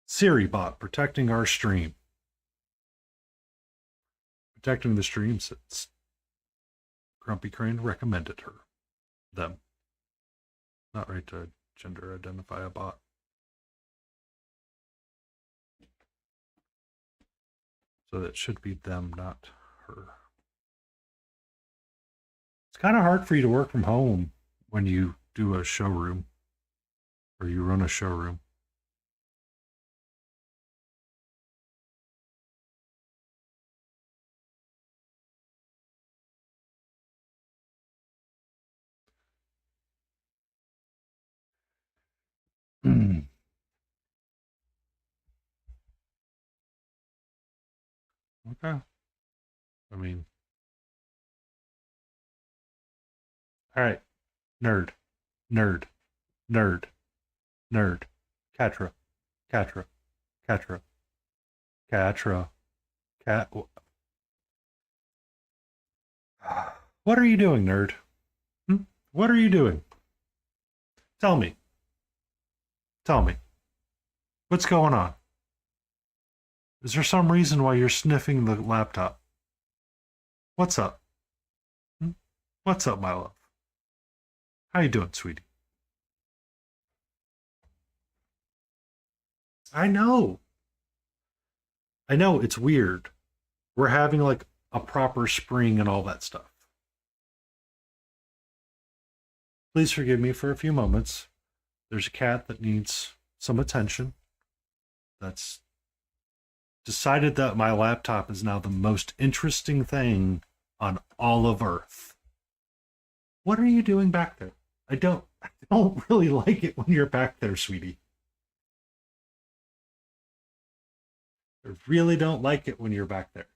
Siri bot protecting our stream. Protecting the stream since Grumpy Crane recommended her. Them. Not right to gender identify a bot. So that should be them, not her. It's kind of hard for you to work from home when you do a showroom or you run a showroom. Okay. I mean, all right. Nerd, nerd, nerd, nerd. Catra, Catra, Catra, Catra, Cat. What are you doing, nerd? Hmm? What are you doing? Tell me. Tell me. What's going on? Is there some reason why you're sniffing the laptop? What's up? Hmm? What's up, my love? How you doing, sweetie? I know. I know it's weird. We're having like a proper spring and all that stuff. Please forgive me for a few moments. There's a cat that needs some attention. That's decided that my laptop is now the most interesting thing on all of Earth. What are you doing back there? I don't really like it when you're back there, sweetie. I really don't like it when you're back there.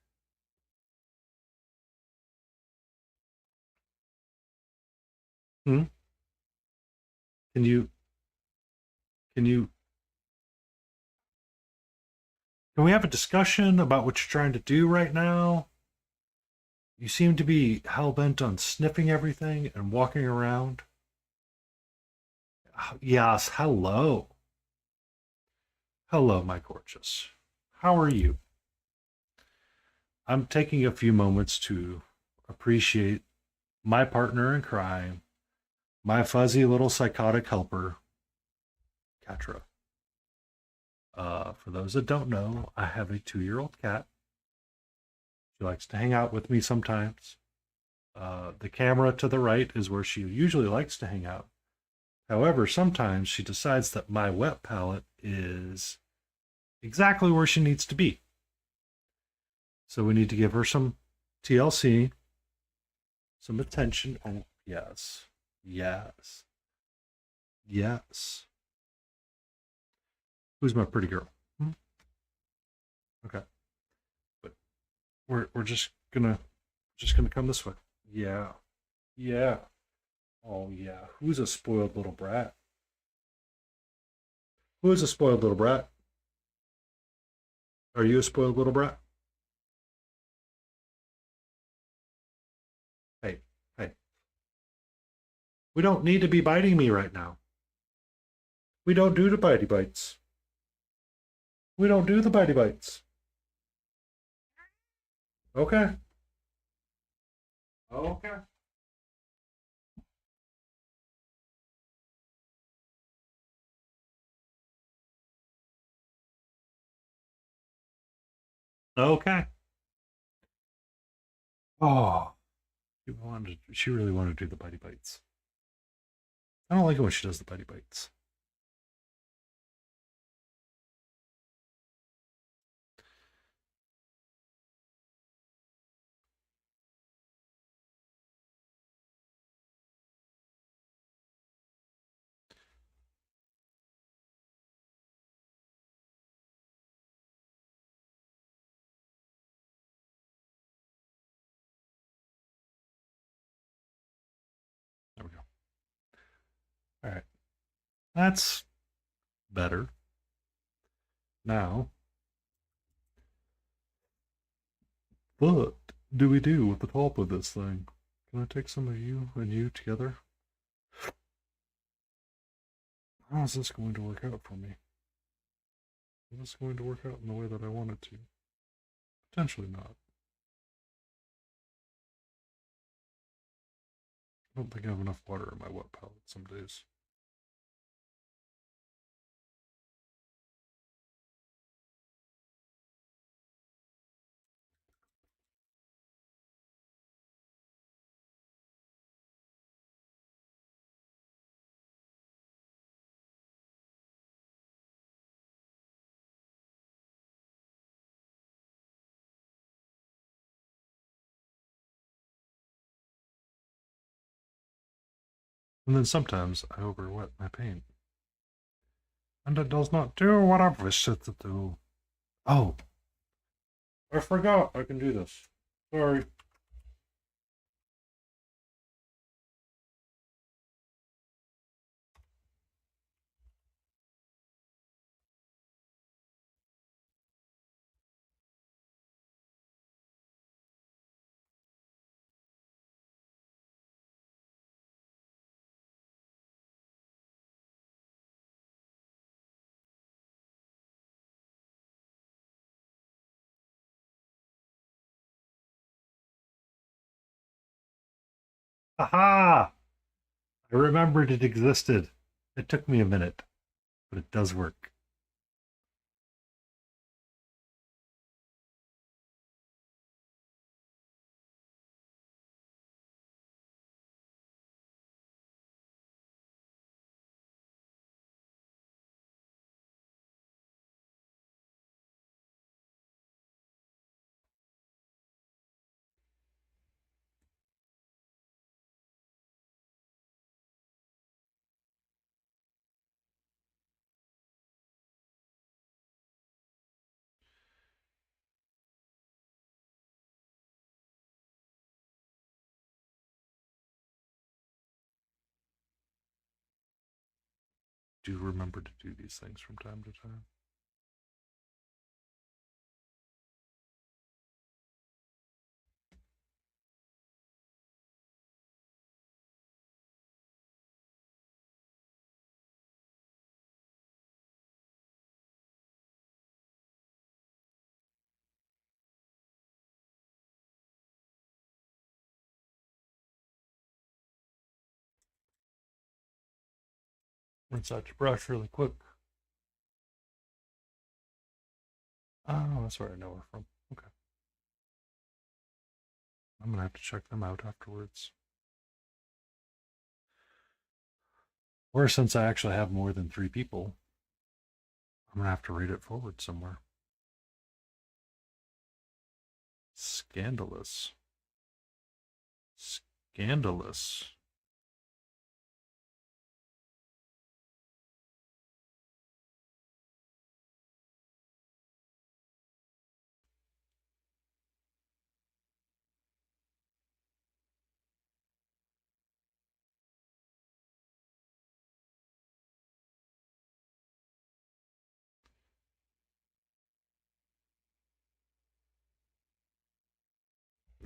Hmm? Can you can you can we have a discussion about what you're trying to do right now? You seem to be hell bent on sniffing everything and walking around. Yes, hello. Hello, my gorgeous. How are you? I'm taking a few moments to appreciate my partner in crime, my fuzzy little psychotic helper, Katra. For those that don't know, I have a 2-year-old cat. She likes to hang out with me sometimes. The camera to the right is where she usually likes to hang out. However, sometimes she decides that my wet palette is exactly where she needs to be. So we need to give her some TLC, some attention. Oh, yes. Yes. Yes. Who's my pretty girl? Hmm? Okay. But we're just gonna come this way. Yeah. Yeah. Oh yeah. Who's a spoiled little brat? Who is a spoiled little brat? Are you a spoiled little brat? Hey, hey. We don't need to be biting me right now. We don't do the bitey bites. We don't do the bitey bites. Okay. Okay. Okay. Oh, she really wanted to do the bitey bites. I don't like it when she does the bitey bites. There we go. All right. That's better. Now, what do we do with the top of this thing? Can I take some of you and you together? How is this going to work out for me? Is this going to work out in the way that I want it to? Potentially not. I don't think I have enough water in my wet palette some days. And then sometimes I overwet my paint. And it does not do what I wish it to do. Oh, I forgot I can do this. Sorry. Aha! I remembered it existed. It took me a minute, but it does work. Do remember to do these things from time to time. Rinse out your brush really quick. Oh, that's where I know her from. Okay. I'm gonna have to check them out afterwards. Or since I actually have more than 3 people, I'm gonna have to read it forward somewhere. Scandalous. Scandalous.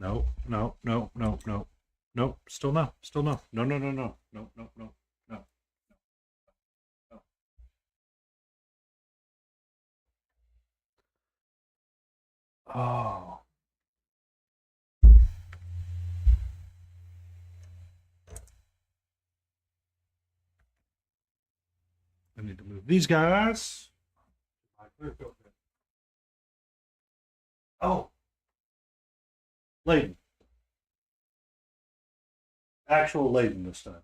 No, no, no, no, no. Nope, still no, still no. No, no, no, no, no, no, no, no, no. Oh, I need to move these guys. Oh, Layton. Actual Layton this time.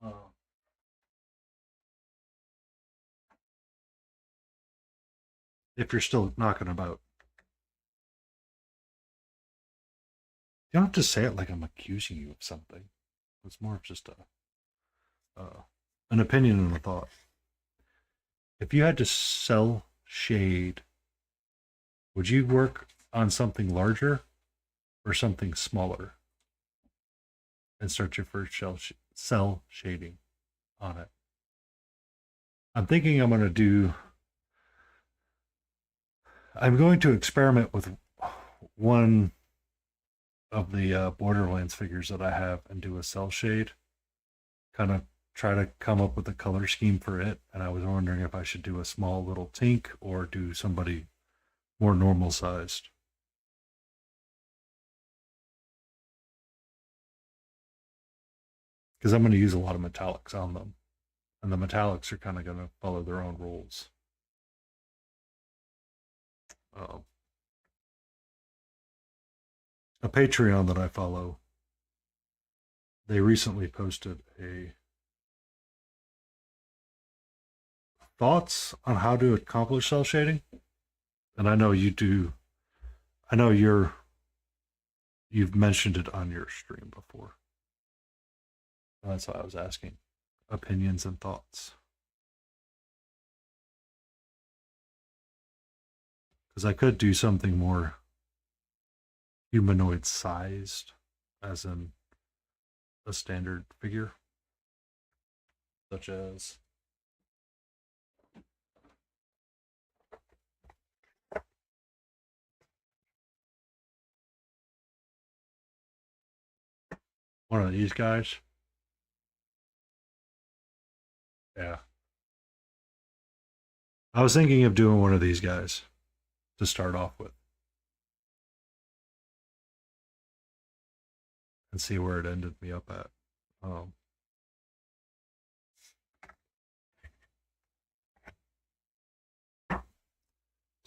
Uh, if you're still knocking about. You don't have to say it like I'm accusing you of something. It's more of just an opinion and a thought. If you had to sell shade, would you work on something larger or something smaller and start your first cell shading on it? I'm thinking I'm going to experiment with one of the Borderlands figures that I have and do a cell shade, kind of try to come up with a color scheme for it. And I was wondering if I should do a small little Tink or do somebody more normal sized. Because I'm going to use a lot of metallics on them. And the metallics are kind of going to follow their own rules. A Patreon that I follow, they recently posted a thoughts on how to accomplish cell shading. And I know you do. I know you've mentioned it on your stream before. And that's why I was asking opinions and thoughts. Because I could do something more humanoid sized, as in a standard figure, such as one of these guys. Yeah. I was thinking of doing one of these guys to start off with and see where it ended me up at.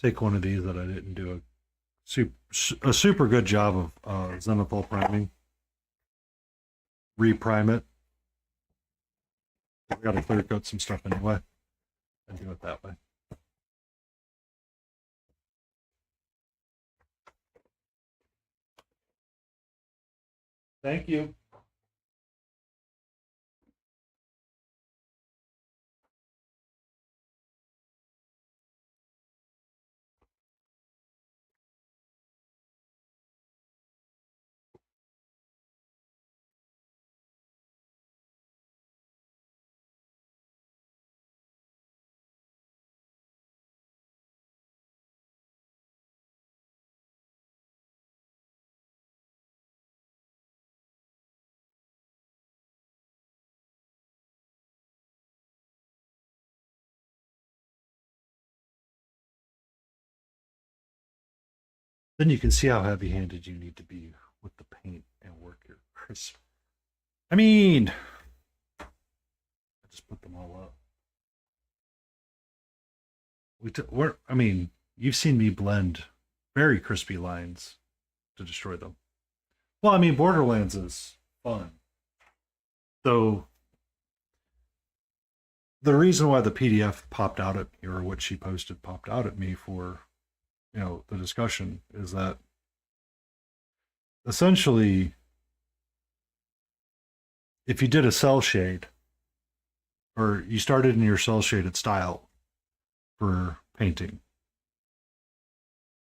Take one of these that I didn't do a super good job of zenithal priming. Reprime it. I got to clear coat some stuff anyway and do it that way. Thank you. Then you can see how heavy-handed you need to be with the paint and work your crisp. I mean, I just put them all up. I mean, you've seen me blend very crispy lines to destroy them. Well, I mean, Borderlands is fun. So the reason why the PDF popped out at me, or what she posted popped out at me for, the discussion, is that essentially, if you did a cell shade, or you started in your cell shaded style for painting,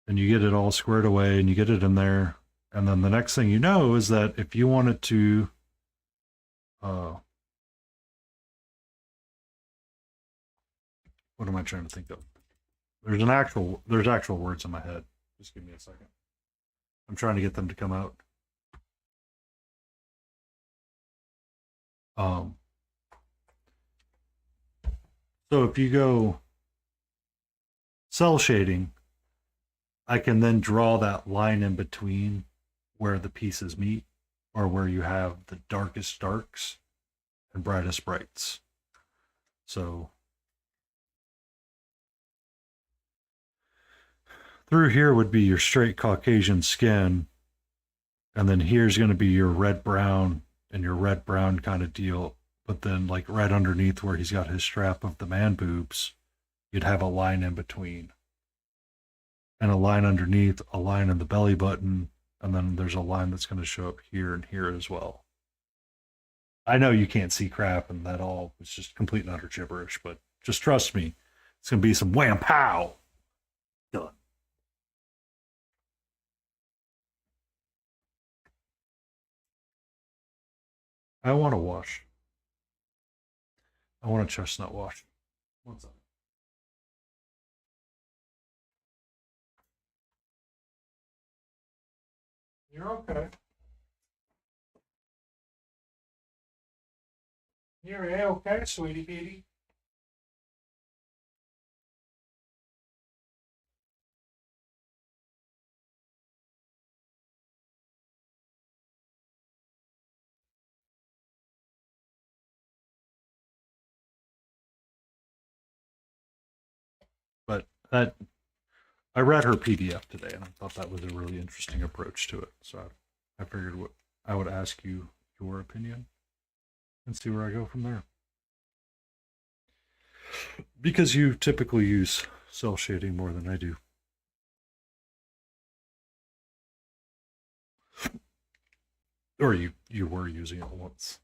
and you get it all squared away and you get it in there, and then the next thing you know is that if you wanted to what am I trying to think of? There's actual words in my head. Just give me a second. I'm trying to get them to come out. So if you go cell shading, I can then draw that line in between where the pieces meet, or where you have the darkest darks and brightest brights. So through here would be your straight Caucasian skin, and then here's going to be your red brown and your red brown kind of deal. But then, like right underneath where he's got his strap of the man boobs, you'd have a line in between, and a line underneath, a line in the belly button, and then there's a line that's going to show up here and here as well. I know you can't see crap, and that all is just complete and utter gibberish, but just trust me, it's going to be some wham pow. Done. I want to wash. I want a chestnut wash. What's up? You're okay. You're okay, sweetie Petey. But that I read her PDF today, and I thought that was a really interesting approach to it. So I figured what I would ask you your opinion and see where I go from there. Because you typically use cell shading more than I do. Or you were using it once,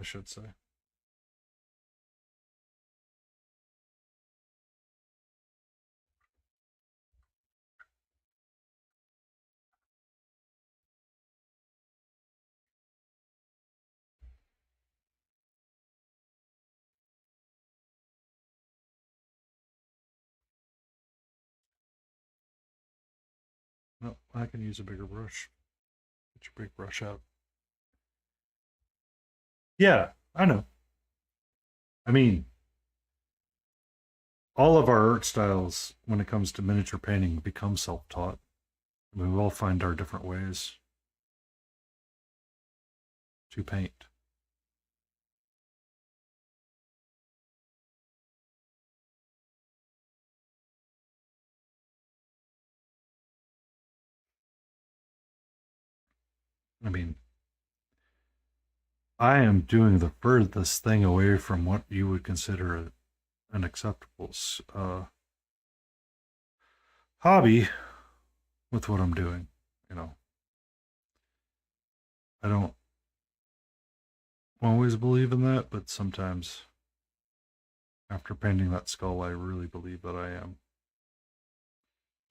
I should say. No, I can use a bigger brush. Get your big brush out. Yeah, I know. I mean, all of our art styles, when it comes to miniature painting, become self-taught. I mean, we all find our different ways to paint. I mean, I am doing the furthest thing away from what you would consider an acceptable hobby with what I'm doing. You know, I don't always believe in that, but sometimes after painting that skull, I really believe that I am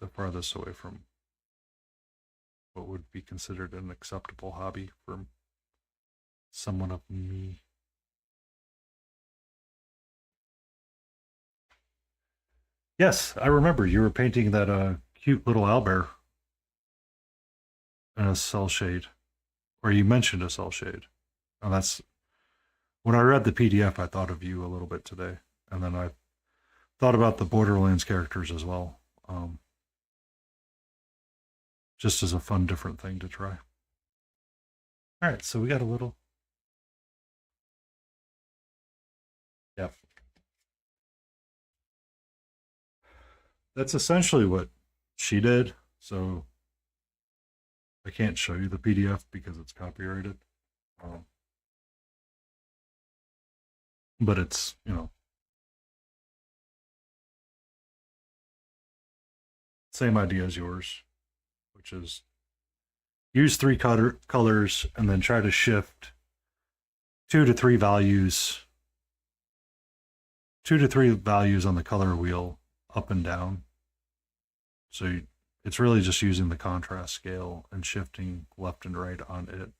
the farthest away from what would be considered an acceptable hobby for someone of me. Yes, I remember you were painting that cute little owlbear in a cell shade, or you mentioned a cell shade. And that's when I read the PDF, I thought of you a little bit today, and then I thought about the Borderlands characters as well, just as a fun, different thing to try. All right, so we got a little. Yep. That's essentially what she did. So I can't show you the PDF because it's copyrighted. Um, but it's, same idea as yours, which is use three colors and then try to shift 2 to 3 values on the color wheel up and down. So it's really just using the contrast scale and shifting left and right on it.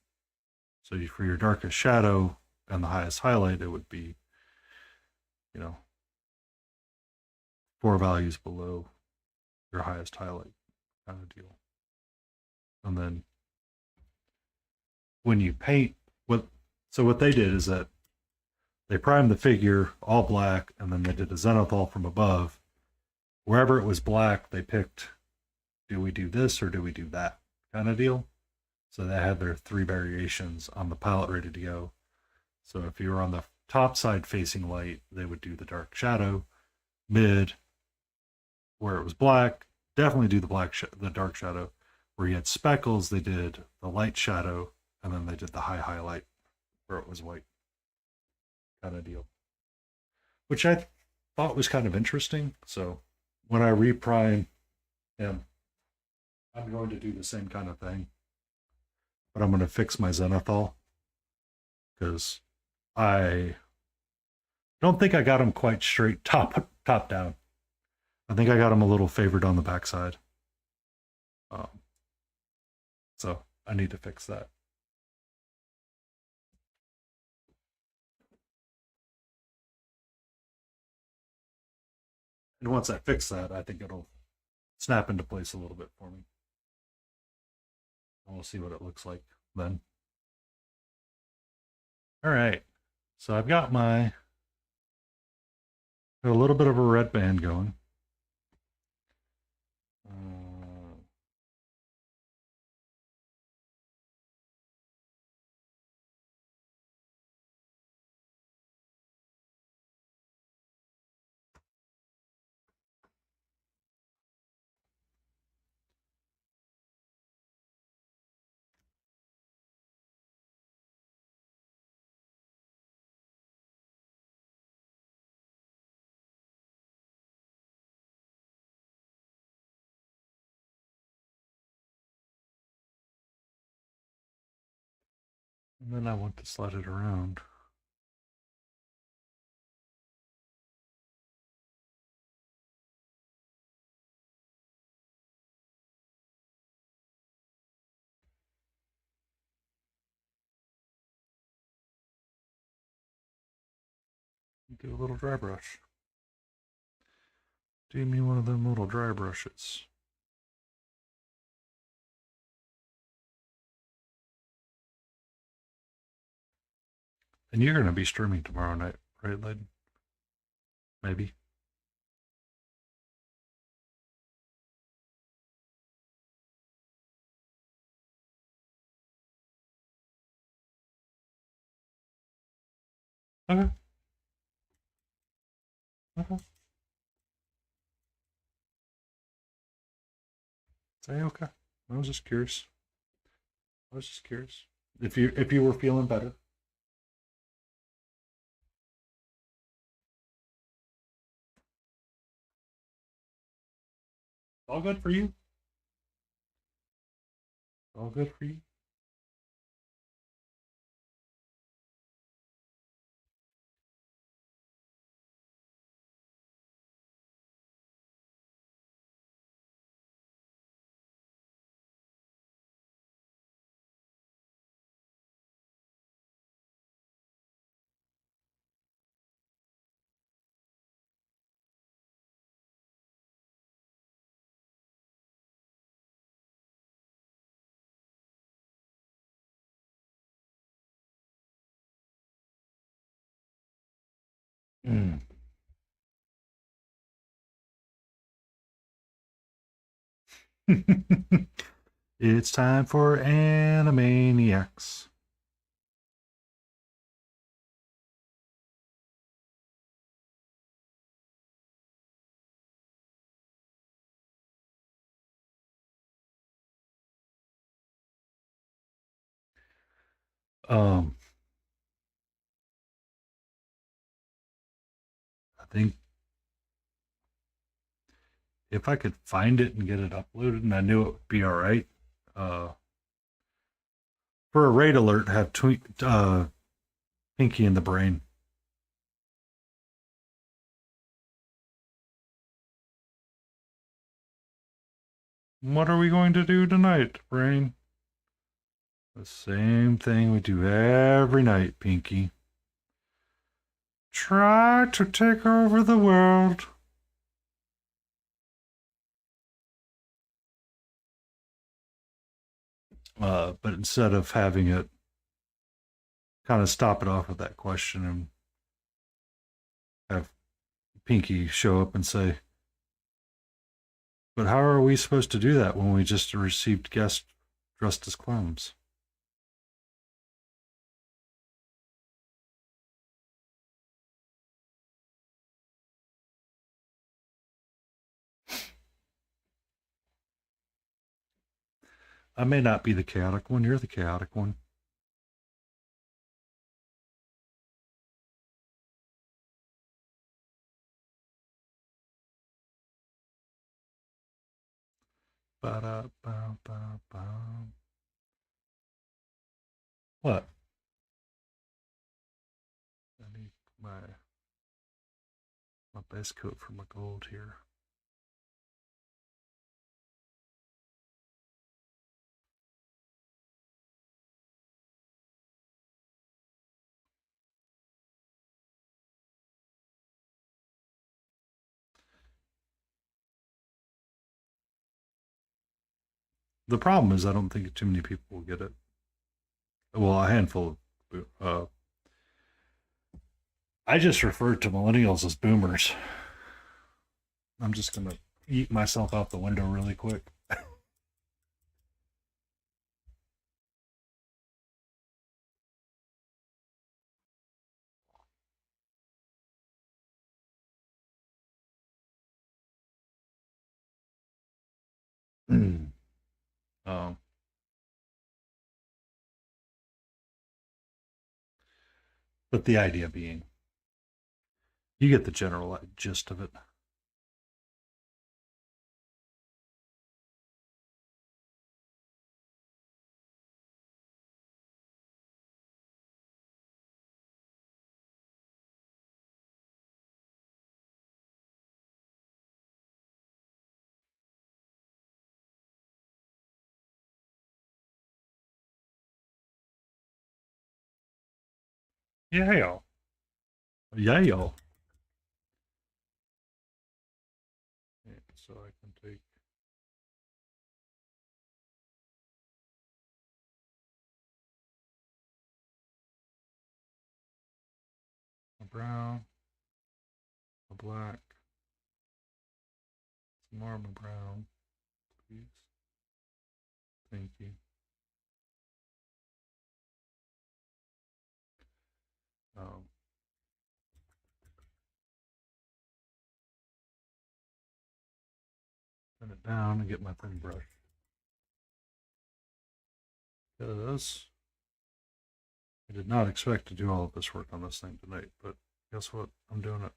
So for your darkest shadow and the highest highlight, it would be, 4 values below your highest highlight kind of deal. And then when you paint, what they did is that they primed the figure all black, and then they did a zenithal from above. Wherever it was black, they picked, do we do this or do we do that kind of deal? So they had their 3 variations on the palette ready to go. So if you were on the top side facing light, they would do the dark shadow. Mid, where it was black, definitely do the dark shadow. Where you had speckles, they did the light shadow, and then they did the high highlight where it was white, kind of deal, which I thought was kind of interesting. So when I reprime him, I'm going to do the same kind of thing, but I'm going to fix my zenithal because I don't think I got him quite straight top down. I think I got him a little favored on the backside. Um, so I need to fix that. And once I fix that, I think it'll snap into place a little bit for me. And we'll see what it looks like then. All right. So I've got a little bit of a red band going. And then I want to slide it around. Do a little dry brush. Do me one of them little dry brushes. And you're going to be streaming tomorrow night, right, Layden? Maybe. Okay. Okay. Say okay. I was just curious. If you were feeling better. All good for you. All good for you. Mm. It's time for Animaniacs. Um, I think if I could find it and get it uploaded, and I knew it would be all right. For a raid alert, have Pinky in the brain. What are we going to do tonight, brain? The same thing we do every night, Pinky. Try to take over the world. But instead of having it kind of stop it off with that question and have Pinky show up and say, but how are we supposed to do that when we just received guests dressed as clowns? I may not be the chaotic one. You're the chaotic one. Ba-da-ba-ba-ba. What? I need my best coat for my gold here. The problem is I don't think too many people will get it. Well, a handful of I just refer to millennials as boomers. I'm just gonna eat myself out the window really quick. um, but the idea being, you get the general gist of it. Yeah, yo. Yeah, yo. Yeah, so I can take a brown, a black, some more of a brown, please. Thank you. Um, Turn it down and get my thin brush. Because I did not expect to do all of this work on this thing tonight, but guess what? I'm doing it.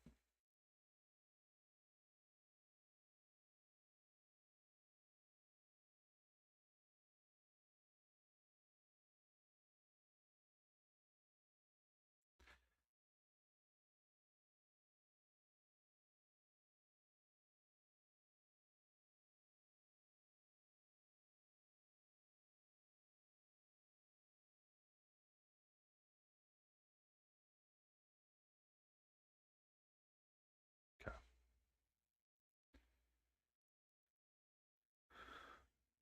Okay.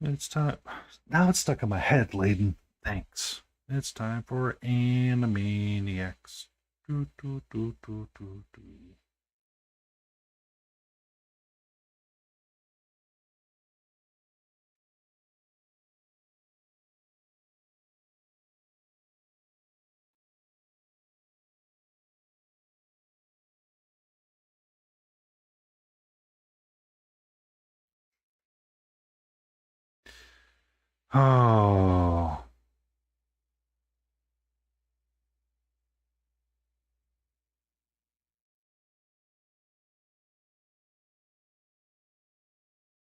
It's time. Now it's stuck in my head, Layden. Thanks. It's time for Animaniacs. Do, do, do, do, do, do. Oh,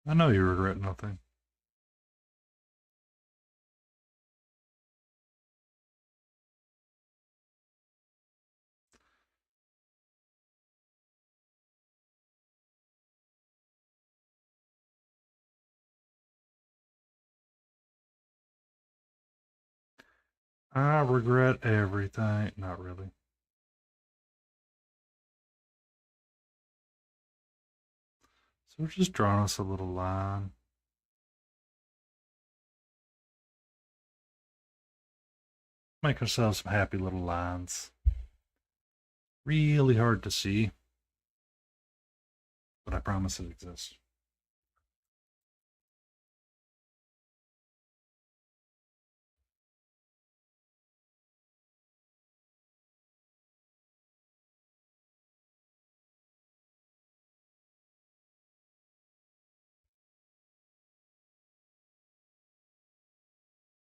I know you regret nothing. I regret everything. Not really. So we're just drawing us a little line. Make ourselves some happy little lines. Really hard to see, but I promise it exists.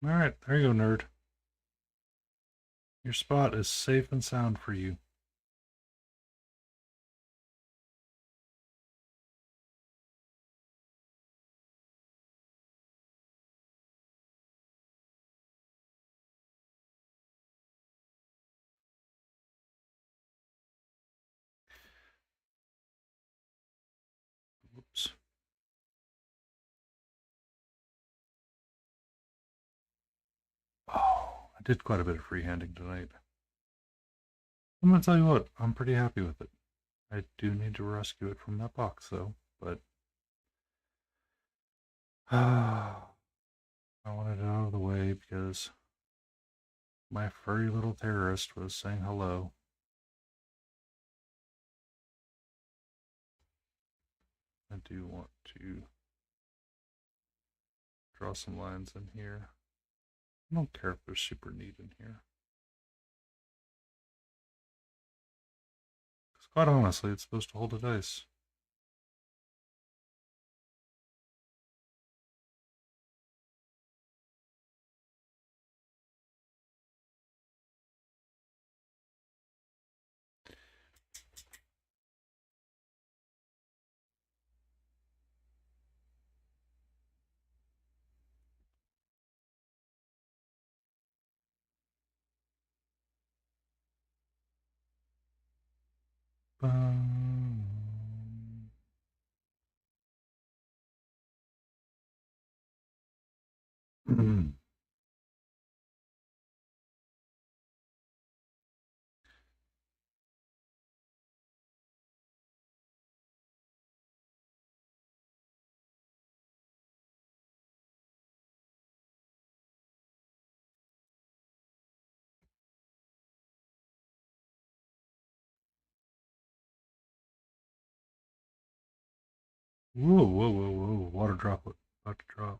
Alright, there you go, nerd. Your spot is safe and sound for you. Whoops. Oh, I did quite a bit of freehanding tonight. I'm gonna tell you what, I'm pretty happy with it. I do need to rescue it from that box, though, but I wanted it out of the way because my furry little terrorist was saying hello. I do want to draw some lines in here. I don't care if they're super neat in here. Because quite honestly, it's supposed to hold a dice. Whoa, whoa, whoa, whoa. Water droplet. About to drop.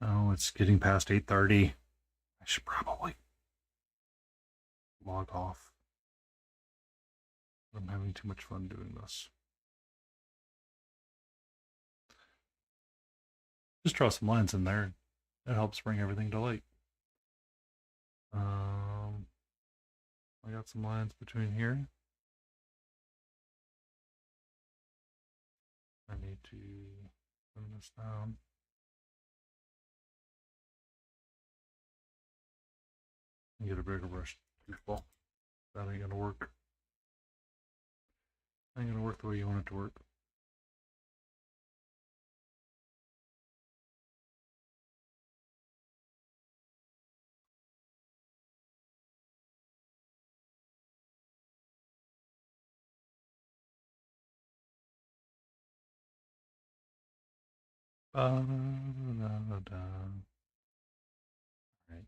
Oh, it's getting past 8:30. I should probably log off. I'm having too much fun doing this. Just draw some lines in there. It helps bring everything to light. I got some lines between here. I need to bring this down. And get a bigger brush. Goofball. That ain't gonna work. Ain't gonna work the way you want it to work. Right.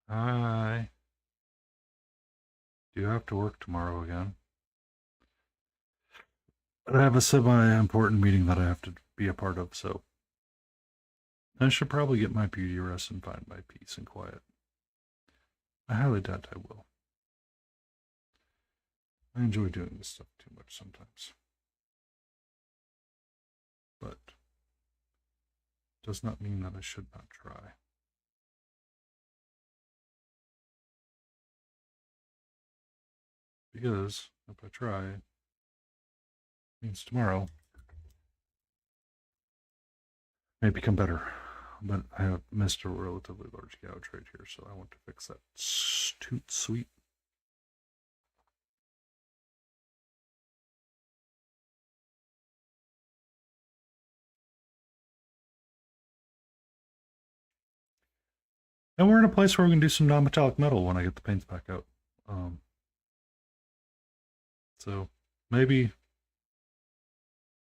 Hi. Do you have to work tomorrow again? But I have a semi-important meeting that I have to be a part of, so I should probably get my beauty rest and find my peace and quiet. I highly doubt I will. I enjoy doing this stuff too much sometimes. But does not mean that I should not try. Because if I try, it means tomorrow may become better. But I have missed a relatively large gouge right here, so I want to fix that toot sweet. And we're in a place where we can do some non-metallic metal when I get the paints back out. So maybe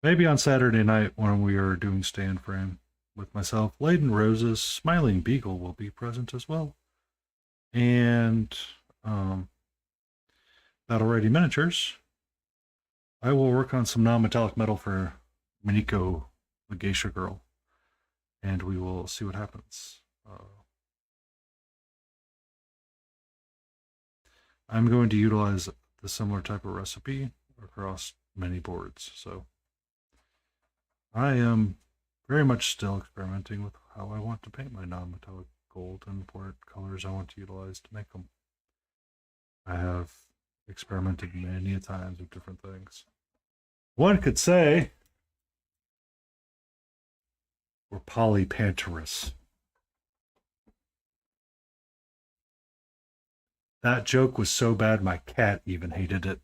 on Saturday night when we are doing stand frame with myself, Laden Rose's Smiling Beagle will be present as well. And Battle Ready Miniatures. I will work on some non-metallic metal for Miniko, the geisha girl, and we will see what happens. I'm going to utilize the similar type of recipe across many boards. So I am very much still experimenting with how I want to paint my non-metallic gold and what colors I want to utilize to make them. I have experimented many times with different things. One could say we're polypanterous. That joke was so bad my cat even hated it.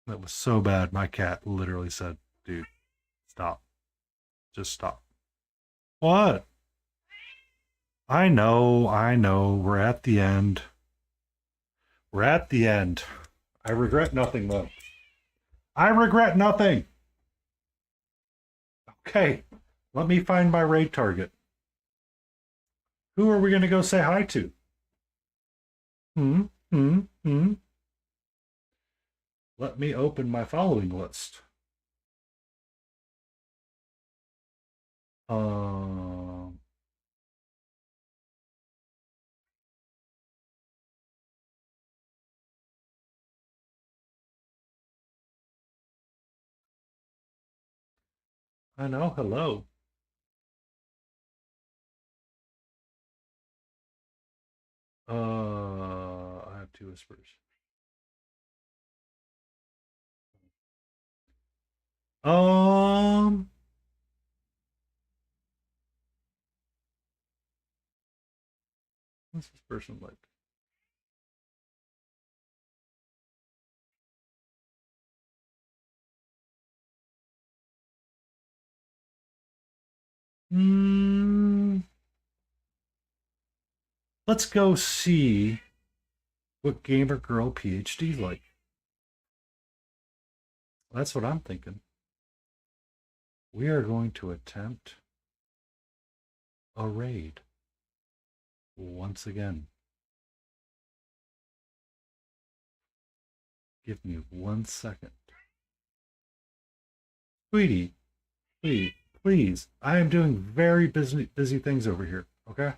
That was so bad my cat literally said, dude, stop. Just stop. What? I know. We're at the end. We're at the end. I regret nothing, though. I regret nothing. Okay, let me find my raid target. Who are we going to go say hi to? Let me open my following list. I know, hello. I have 2 whispers. What's this person like? Let's go see what Gamer Girl PhD's like. That's what I'm thinking. We are going to attempt a raid once again. Give me 1 second. Sweetie, please. I am doing very busy things over here, okay?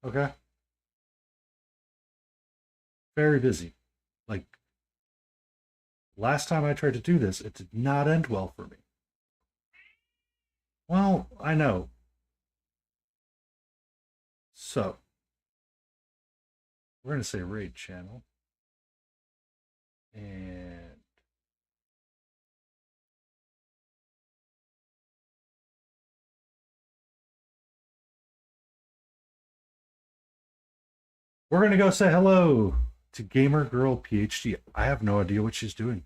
Okay? Very busy. Like, last time I tried to do this, it did not end well for me. Well, I know. So, we're going to say raid channel. And we're going to go say hello to Gamer Girl PhD. I have no idea what she's doing.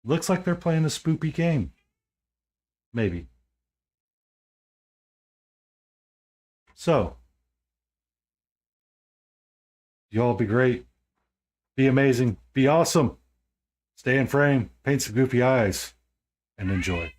Looks like they're playing a spoopy game. Maybe. So, y'all be great. Be amazing. Be awesome. Stay in frame. Paint some goofy eyes. And enjoy.